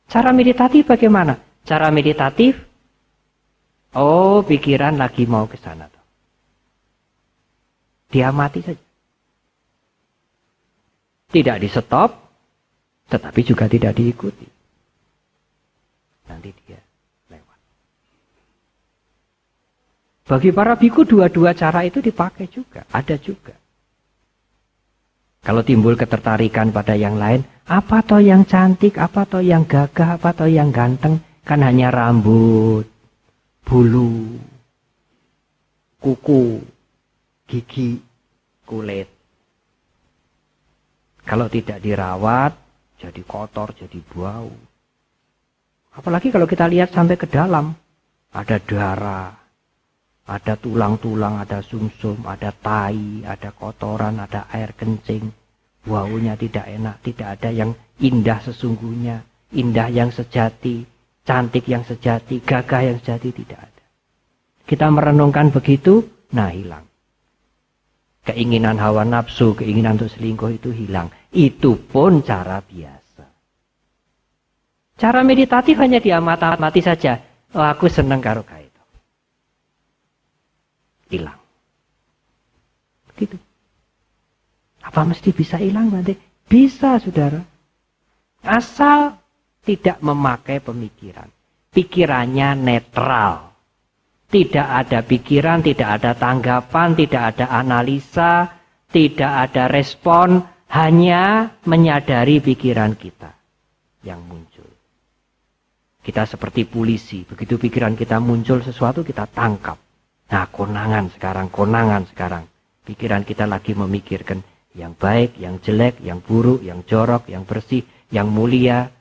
Cara meditatif bagaimana? Cara meditatif, oh pikiran lagi mau ke sana. Dia mati saja. Tidak di stop, tetapi juga tidak diikuti. Nanti dia lewat. Bagi para biku dua-dua cara itu dipakai juga, ada juga. Kalau timbul ketertarikan pada yang lain, apa toh yang cantik, apa toh yang gagah, apa toh yang ganteng, kan hanya rambut, bulu, kuku, gigi, kulit. Kalau tidak dirawat, jadi kotor, jadi bau. Apalagi kalau kita lihat sampai ke dalam, ada darah, ada tulang-tulang, ada sumsum, ada tai, ada kotoran, ada air kencing. Baunya tidak enak, tidak ada yang indah sesungguhnya, indah yang sejati, cantik yang sejati, gagah yang sejati, tidak ada. Kita merenungkan begitu, nah hilang. Keinginan hawa nafsu, keinginan untuk selingkuh itu hilang. Itu pun cara biasa. Cara meditatif hanya diamati saja. Oh, aku senang karo kae itu. Hilang. Begitu. Apa mesti bisa hilang nanti? Bisa, saudara. Asal tidak memakai pemikiran. Pikirannya netral. Tidak ada pikiran, tidak ada tanggapan, tidak ada analisa, tidak ada respon, hanya menyadari pikiran kita yang muncul. Kita seperti polisi, begitu pikiran kita muncul sesuatu kita tangkap. Nah, konangan sekarang. Pikiran kita lagi memikirkan yang baik, yang jelek, yang buruk, yang jorok, yang bersih, yang mulia,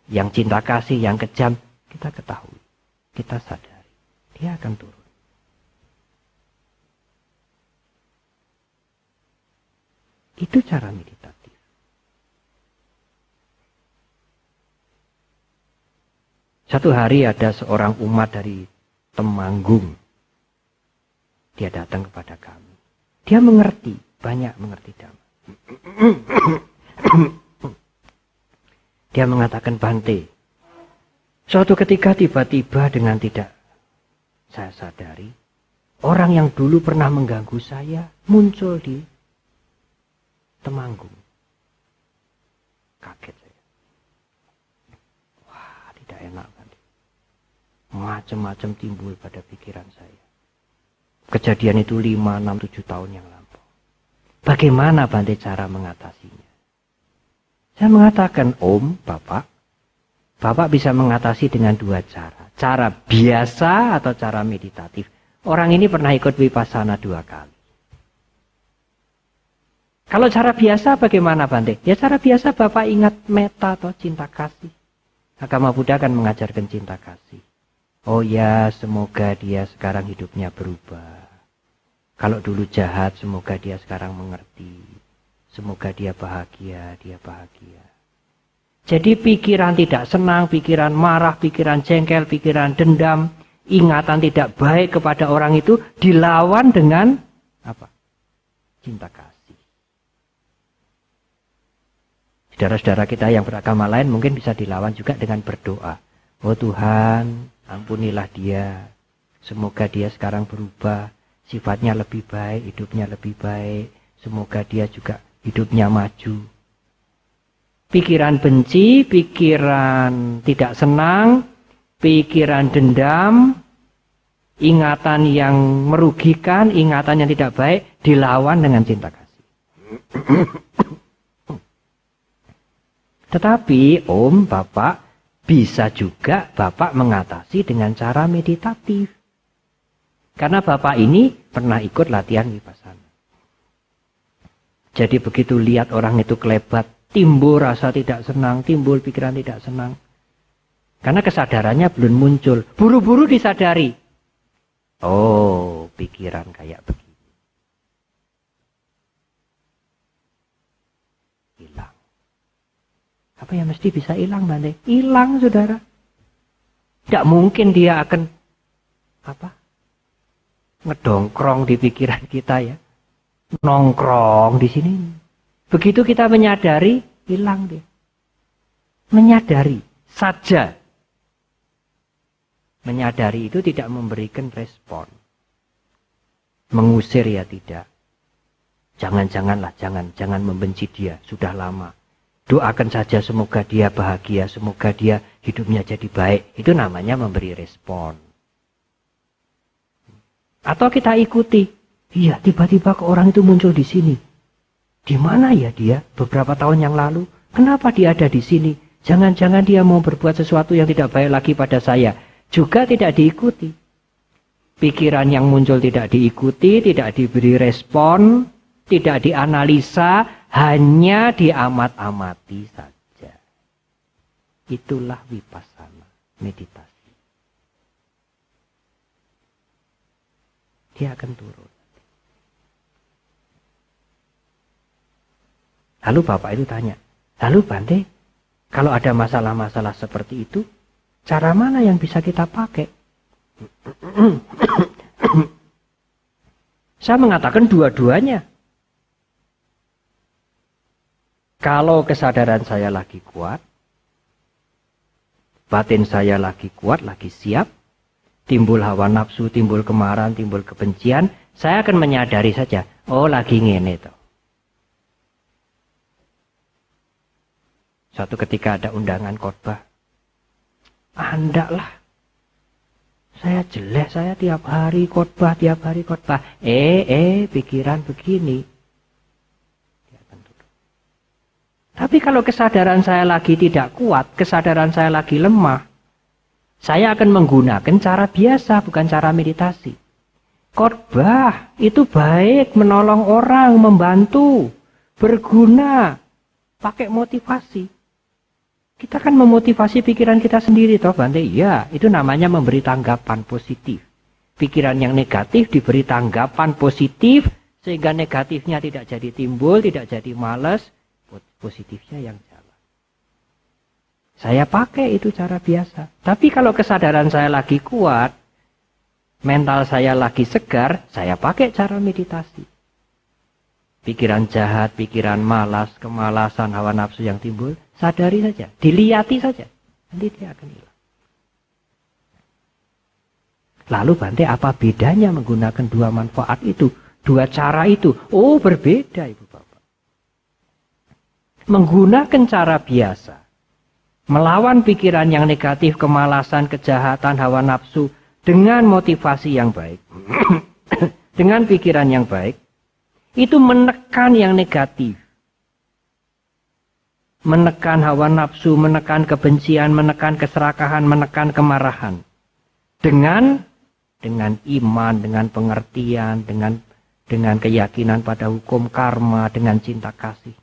yang cinta kasih, yang kejam. Kita ketahui, kita sadar. Dia akan turun. Itu cara meditatif. Satu hari ada seorang umat dari Temanggung. Dia datang kepada kami. Dia mengerti, banyak mengerti Dhamma. Dia mengatakan, Bante, Suatu ketika tiba-tiba dengan tidak saya sadari, orang yang dulu pernah mengganggu saya muncul di Temanggung. Kaget saya. Wah, tidak enak kan. Macam-macam timbul pada pikiran saya. Kejadian itu 5, 6, 7 tahun yang lampau. Bagaimana Bante cara mengatasinya? Saya mengatakan, Om, Bapak bisa mengatasi dengan 2 cara. Cara biasa atau cara meditatif. Orang ini pernah ikut Vipassana 2 kali. Kalau cara biasa bagaimana Bante? Ya cara biasa Bapak ingat metta atau cinta kasih. Agama Buddha kan mengajarkan cinta kasih. Oh ya, semoga dia sekarang hidupnya berubah. Kalau dulu jahat, semoga dia sekarang mengerti. Semoga dia bahagia, Jadi pikiran tidak senang, pikiran marah, pikiran jengkel, pikiran dendam, ingatan tidak baik kepada orang itu dilawan dengan apa? Cinta kasih. Saudara-saudara kita yang beragama lain mungkin bisa dilawan juga dengan berdoa. Oh Tuhan, ampunilah dia. Semoga dia sekarang berubah. Sifatnya lebih baik, hidupnya lebih baik. Semoga dia juga hidupnya maju. Pikiran benci, pikiran tidak senang, pikiran dendam, ingatan yang merugikan, ingatan yang tidak baik, dilawan dengan cinta kasih. Tetapi Om, Bapak, bisa juga Bapak mengatasi dengan cara meditatif. Karena Bapak ini pernah ikut latihan Vipassana. Jadi begitu lihat orang itu kelebat, timbul rasa tidak senang, timbul pikiran tidak senang. Karena kesadarannya belum muncul. Buru-buru disadari. Oh, pikiran kayak begini. Hilang. Apa yang mesti bisa hilang, Bante? Hilang, saudara. Tidak mungkin dia akan ngedongkrong di pikiran kita ya. Nongkrong di sini. Begitu kita menyadari, hilang dia. Menyadari saja. Menyadari itu tidak memberikan respon. Mengusir ya tidak. Jangan-janganlah, jangan membenci dia, sudah lama. Doakan saja semoga dia bahagia, semoga dia hidupnya jadi baik. Itu namanya memberi respon. Atau kita ikuti. Iya, tiba-tiba ke orang itu muncul di sini. Di mana ya dia beberapa tahun yang lalu? Kenapa dia ada di sini? Jangan-jangan dia mau berbuat sesuatu yang tidak baik lagi pada saya. Juga tidak diikuti. Pikiran yang muncul tidak diikuti, tidak diberi respon, tidak dianalisa, hanya diamat-amati saja. Itulah Vipassana, meditasi. Dia akan turun. Lalu Bapak itu tanya, lalu Bante, kalau ada masalah-masalah seperti itu, cara mana yang bisa kita pakai? Saya mengatakan dua-duanya. Kalau kesadaran saya lagi kuat, batin saya lagi kuat, lagi siap, timbul hawa nafsu, timbul kemarahan, timbul kebencian, saya akan menyadari saja, oh lagi ngene toh. Suatu ketika ada undangan khotbah, andaklah. Saya jelek, saya tiap hari khotbah. Pikiran begini. Tapi kalau kesadaran saya lagi tidak kuat, kesadaran saya lagi lemah, saya akan menggunakan cara biasa, bukan cara meditasi. Khotbah itu baik, menolong orang, membantu, berguna, pakai motivasi. Kita kan memotivasi pikiran kita sendiri, toh Bante? Iya, itu namanya memberi tanggapan positif. Pikiran yang negatif diberi tanggapan positif, sehingga negatifnya tidak jadi timbul, tidak jadi malas, positifnya yang jalan. Saya pakai itu cara biasa. Tapi kalau kesadaran saya lagi kuat, mental saya lagi segar, saya pakai cara meditasi. Pikiran jahat, pikiran malas, kemalasan, hawa nafsu yang timbul, sadari saja, dilihati saja. Nanti dia akan hilang. Lalu Bante, apa bedanya menggunakan dua manfaat itu? Dua cara itu? Oh, berbeda Ibu Bapak. Menggunakan cara biasa, melawan pikiran yang negatif, kemalasan, kejahatan, hawa nafsu, dengan motivasi yang baik, dengan pikiran yang baik, itu menekan yang negatif. Menekan hawa nafsu, menekan kebencian, menekan keserakahan, menekan kemarahan. Dengan iman, dengan pengertian, dengan keyakinan pada hukum karma, dengan cinta kasih.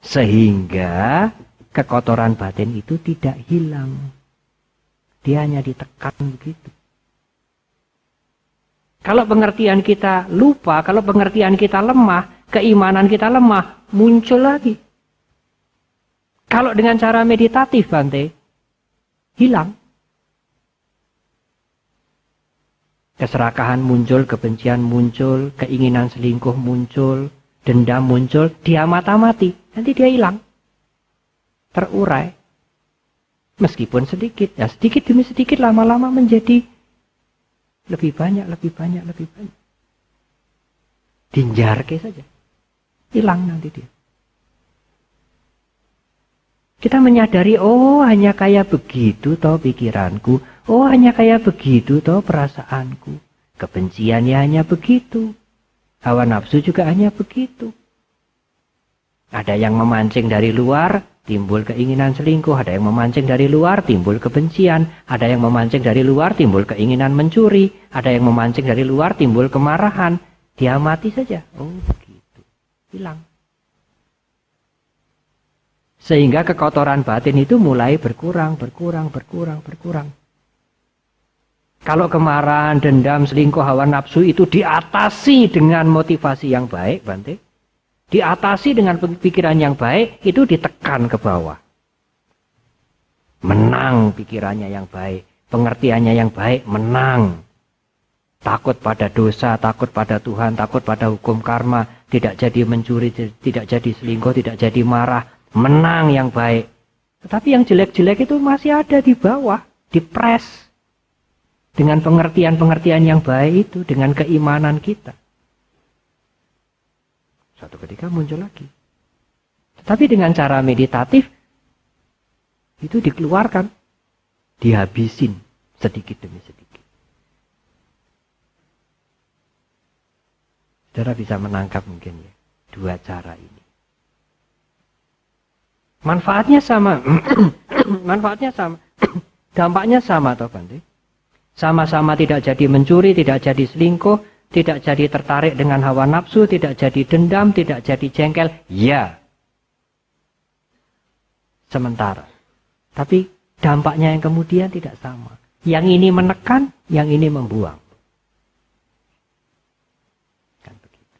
Sehingga kekotoran batin itu tidak hilang. Dia hanya ditekan begitu. Kalau pengertian kita lupa, kalau pengertian kita lemah, keimanan kita lemah, muncul lagi. Kalau dengan cara meditatif, Bante, hilang. Keserakahan muncul, kebencian muncul, keinginan selingkuh muncul, dendam muncul, dia mata-mati. Nanti dia hilang. Terurai. Meskipun sedikit. Ya sedikit demi sedikit lama-lama menjadi lebih banyak, lebih banyak, lebih banyak. Dinjarke saja. Hilang nanti dia. Kita menyadari, oh hanya kayak begitu toh pikiranku. Oh hanya kayak begitu toh perasaanku. Kebenciannya hanya begitu. Hawa nafsu juga hanya begitu. Ada yang memancing dari luar, timbul keinginan selingkuh. Ada yang memancing dari luar, timbul kebencian. Ada yang memancing dari luar, timbul keinginan mencuri. Ada yang memancing dari luar, timbul kemarahan. Dia mati saja. Oh begitu. Hilang. Sehingga kekotoran batin itu mulai berkurang. Kalau kemarahan, dendam, selingkuh, hawa nafsu itu diatasi dengan motivasi yang baik, Bante. Diatasi dengan pikiran yang baik, itu ditekan ke bawah. Menang pikirannya yang baik, pengertiannya yang baik, menang. Takut pada dosa, takut pada Tuhan, takut pada hukum karma, tidak jadi mencuri, tidak jadi selingkuh, tidak jadi marah. Menang yang baik. Tetapi yang jelek-jelek itu masih ada di bawah, dipres. Dengan pengertian-pengertian yang baik itu, dengan keimanan kita. Suatu ketika muncul lagi. Tetapi dengan cara meditatif, itu dikeluarkan. Dihabisin sedikit demi sedikit. Saudara bisa menangkap mungkin ya, dua cara ini. Manfaatnya sama. Manfaatnya sama. Dampaknya sama toh Bante. Sama-sama tidak jadi mencuri, tidak jadi selingkuh, tidak jadi tertarik dengan hawa nafsu, tidak jadi dendam, tidak jadi jengkel. Ya. Sementara. Tapi dampaknya yang kemudian tidak sama. Yang ini menekan, yang ini membuang. Kan begitu.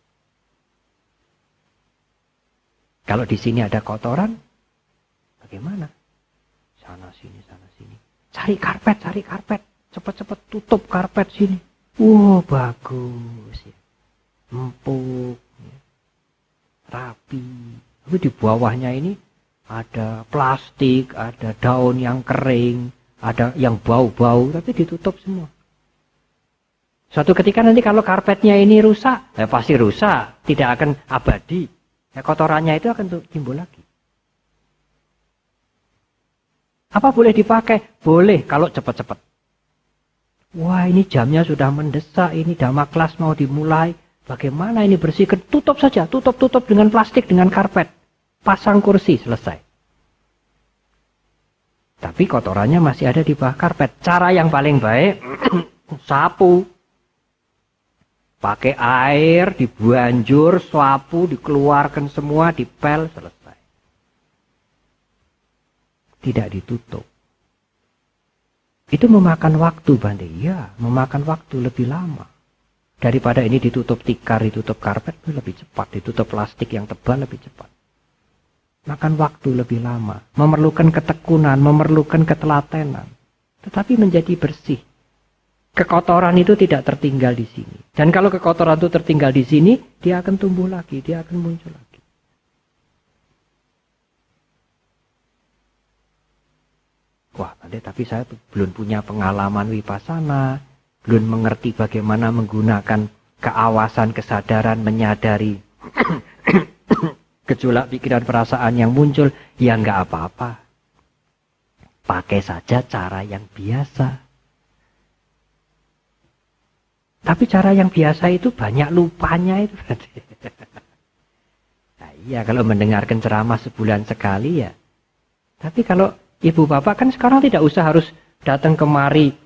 Kalau di sini ada kotoran, bagaimana? Sana sini. Cari karpet. Cepat-cepat tutup karpet sini. Bagus. Ya. Empuk. Ya. Rapi. Tapi di bawahnya ini ada plastik, ada daun yang kering, ada yang bau-bau, tapi ditutup semua. Suatu ketika nanti kalau karpetnya ini rusak, ya pasti rusak. Tidak akan abadi. Ya, kotorannya itu akan timbul lagi. Apa boleh dipakai? Boleh kalau cepat-cepat. Wah ini jamnya sudah mendesak, ini dhamma kelas mau dimulai. Bagaimana ini bersihkan? Tutup saja, tutup dengan plastik, dengan karpet. Pasang kursi, selesai. Tapi kotorannya masih ada di bawah karpet. Cara yang paling baik, sapu. Pakai air, dibanjur, sapu, dikeluarkan semua, dipel, selesai. Tidak ditutup. Itu memakan waktu, Bante. Ya, memakan waktu lebih lama. Daripada ini ditutup tikar, ditutup karpet, lebih cepat. Ditutup plastik yang tebal, lebih cepat. Makan waktu lebih lama. Memerlukan ketekunan, memerlukan ketelatenan. Tetapi menjadi bersih. Kekotoran itu tidak tertinggal di sini. Dan kalau kekotoran itu tertinggal di sini, dia akan tumbuh lagi, dia akan muncul lagi. wah tapi saya belum punya pengalaman vipassana, belum mengerti bagaimana menggunakan keawasan, kesadaran, menyadari gejolak pikiran perasaan yang muncul. Ya nggak apa-apa, pakai saja cara yang biasa. Tapi cara yang biasa itu banyak lupanya itu. Nah, iya, kalau mendengarkan ceramah sebulan sekali ya. Tapi kalau ibu bapak kan sekarang tidak usah harus datang kemari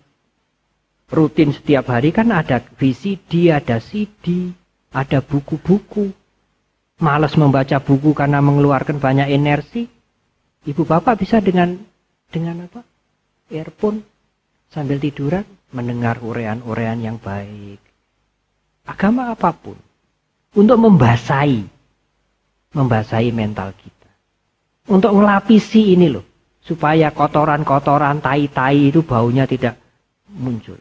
rutin setiap hari, kan ada VCD, ada CD, ada buku-buku. Malas membaca buku karena mengeluarkan banyak energi. Ibu bapak bisa dengan apa? Earphone sambil tiduran mendengar urean-urean yang baik. Agama apapun untuk membasahi mental kita. Untuk melapisi ini loh, supaya kotoran-kotoran, tai-tai itu baunya tidak muncul.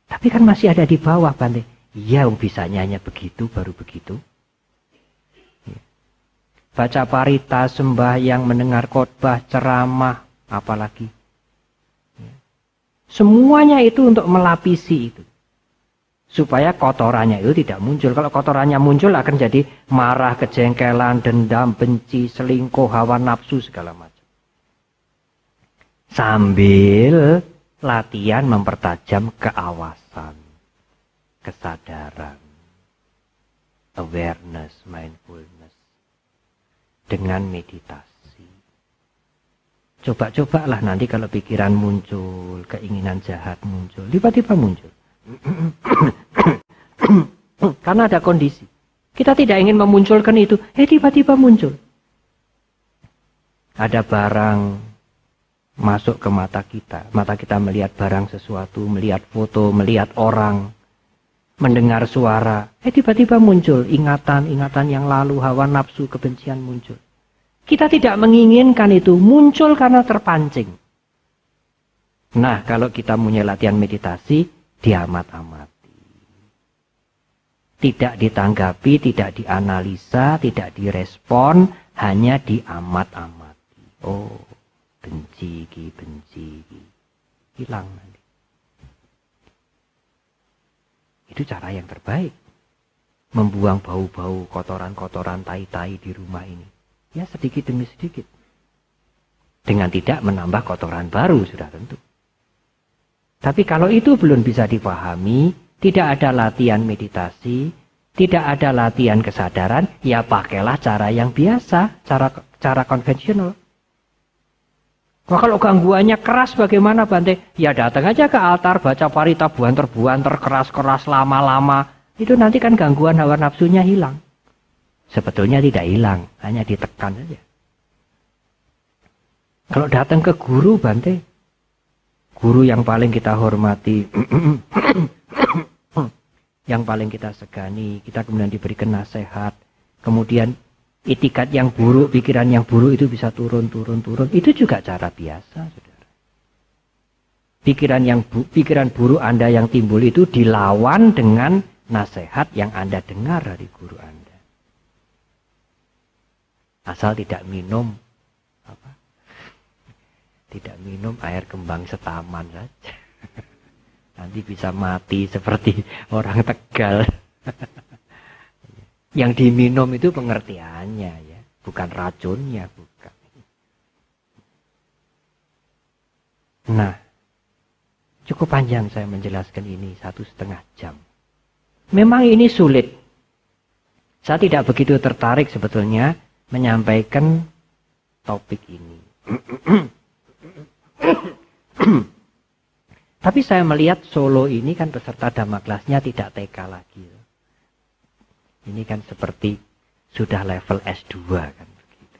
Tapi kan masih ada di bawah, Bante. Iya, bisanya hanya begitu, baru begitu. Baca parita, sembahyang, mendengar khotbah, ceramah, apalagi. Semuanya itu untuk melapisi itu. Supaya kotorannya itu tidak muncul. Kalau kotorannya muncul akan jadi marah, kejengkelan, dendam, benci, selingkuh, hawa nafsu, segala macam. Sambil latihan mempertajam keawasan, kesadaran, awareness, mindfulness. Dengan meditasi. Coba-cobalah nanti kalau pikiran muncul, keinginan jahat muncul, tiba-tiba muncul. Karena ada kondisi. Kita tidak ingin memunculkan itu, tiba-tiba muncul. Ada barang masuk ke mata kita melihat barang sesuatu, melihat foto, melihat orang, mendengar suara, tiba-tiba muncul ingatan-ingatan yang lalu, hawa nafsu, kebencian muncul. Kita tidak menginginkan itu, muncul karena terpancing. Nah, kalau kita punya latihan meditasi, diamat-amati. Tidak ditanggapi, tidak dianalisa, tidak direspon, hanya diamat-amati. Oh, benci, hilang nanti. Itu cara yang terbaik. Membuang bau-bau, kotoran-kotoran, tai-tai di rumah ini. Ya sedikit demi sedikit. Dengan tidak menambah kotoran baru, sudah tentu. Tapi kalau itu belum bisa dipahami, tidak ada latihan meditasi, tidak ada latihan kesadaran, ya pakailah cara yang biasa, cara konvensional. Wah, kalau gangguannya keras bagaimana, Bante? Ya datang aja ke altar, baca parita, buanter keras-keras lama-lama. Itu nanti kan gangguan hawa nafsunya hilang. Sebetulnya tidak hilang, hanya ditekan saja. Kalau datang ke guru, Bante, guru yang paling kita hormati, yang paling kita segani, kita kemudian diberikan nasihat, kemudian itikat yang buruk, pikiran yang buruk itu bisa turun. Itu juga cara biasa, saudara. Pikiran buruk Anda yang timbul itu dilawan dengan nasihat yang Anda dengar dari guru Anda. Asal tidak minum air kembang setaman saja. Nanti bisa mati seperti orang Tegal. Yang diminum itu pengertiannya ya, bukan racunnya, bukan. Nah, cukup panjang saya menjelaskan ini 1,5 jam. Memang ini sulit. Saya tidak begitu tertarik sebetulnya menyampaikan topik ini. Tapi saya melihat Solo ini kan peserta Dhamma kelasnya tidak TK lagi. Ini kan seperti sudah level S2 kan begitu.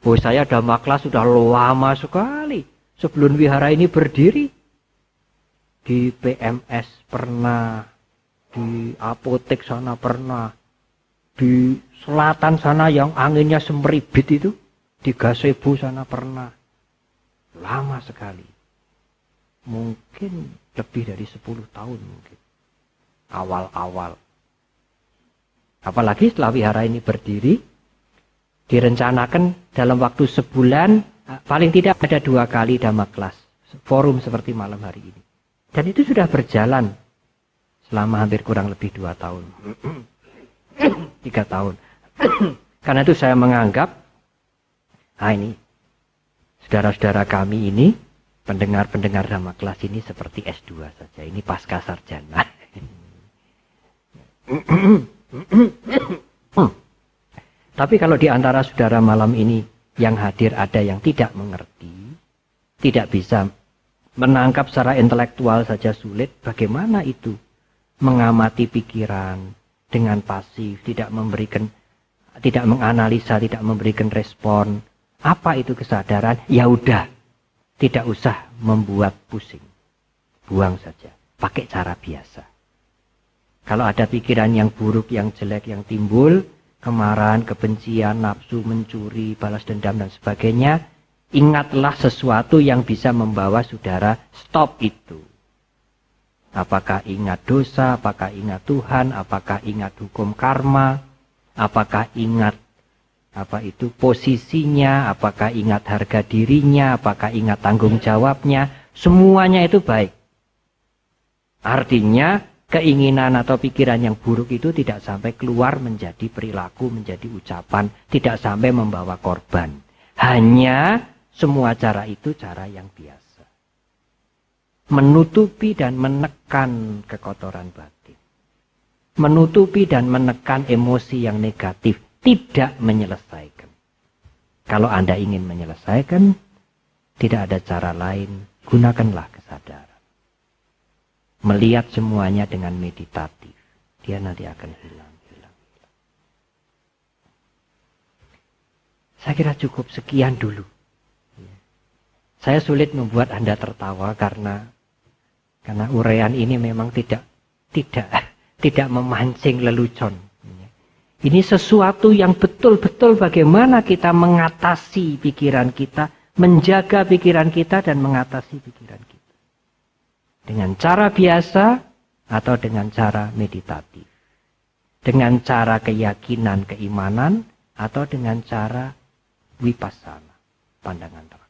Oh, saya Dhamma kelas sudah lama sekali. Sebelum wihara ini berdiri. Di PMS pernah, di apotek sana pernah, di selatan sana yang anginnya semeribit itu, di gazebo sana pernah. Lama sekali. Mungkin lebih dari 10 tahun mungkin. Awal-awal. Apalagi setelah wihara ini berdiri, Direncanakan dalam waktu sebulan, paling tidak ada 2 kali Dhamma kelas, forum seperti malam hari ini. Dan itu sudah berjalan selama hampir kurang lebih 2 tahun. 3 tahun. Karena itu saya menganggap, ini saudara-saudara kami ini, pendengar-pendengar Dhamma kelas ini seperti S2 saja. Ini pasca sarjana. Tapi kalau di antara saudara malam ini yang hadir ada yang tidak mengerti, tidak bisa menangkap secara intelektual saja sulit, bagaimana itu mengamati pikiran dengan pasif, tidak menganalisa, tidak memberikan respon. Apa itu kesadaran? Ya udah, tidak usah membuat pusing. Buang saja, pakai cara biasa. Kalau ada pikiran yang buruk, yang jelek, yang timbul, kemarahan, kebencian, nafsu, mencuri, balas dendam, dan sebagainya, ingatlah sesuatu yang bisa membawa saudara stop itu. Apakah ingat dosa, apakah ingat Tuhan, apakah ingat hukum karma, apakah ingat posisinya, apakah ingat harga dirinya, apakah ingat tanggung jawabnya, semuanya itu baik. Artinya keinginan atau pikiran yang buruk itu tidak sampai keluar menjadi perilaku, menjadi ucapan, tidak sampai membawa korban. Hanya semua cara itu cara yang biasa. Menutupi dan menekan kekotoran batin. Menutupi dan menekan emosi yang negatif. Tidak menyelesaikan. Kalau Anda ingin menyelesaikan, tidak ada cara lain, gunakanlah kesadaran. Melihat semuanya dengan meditatif. Dia nanti akan hilang. Saya kira cukup sekian dulu. Saya sulit membuat Anda tertawa karena uraian ini memang tidak memancing lelucon. Ini sesuatu yang betul-betul bagaimana kita mengatasi pikiran kita, menjaga pikiran kita dan mengatasi pikiran kita. Dengan cara biasa atau dengan cara meditatif. Dengan cara keyakinan, keimanan atau dengan cara vipassana, pandangan terakhir.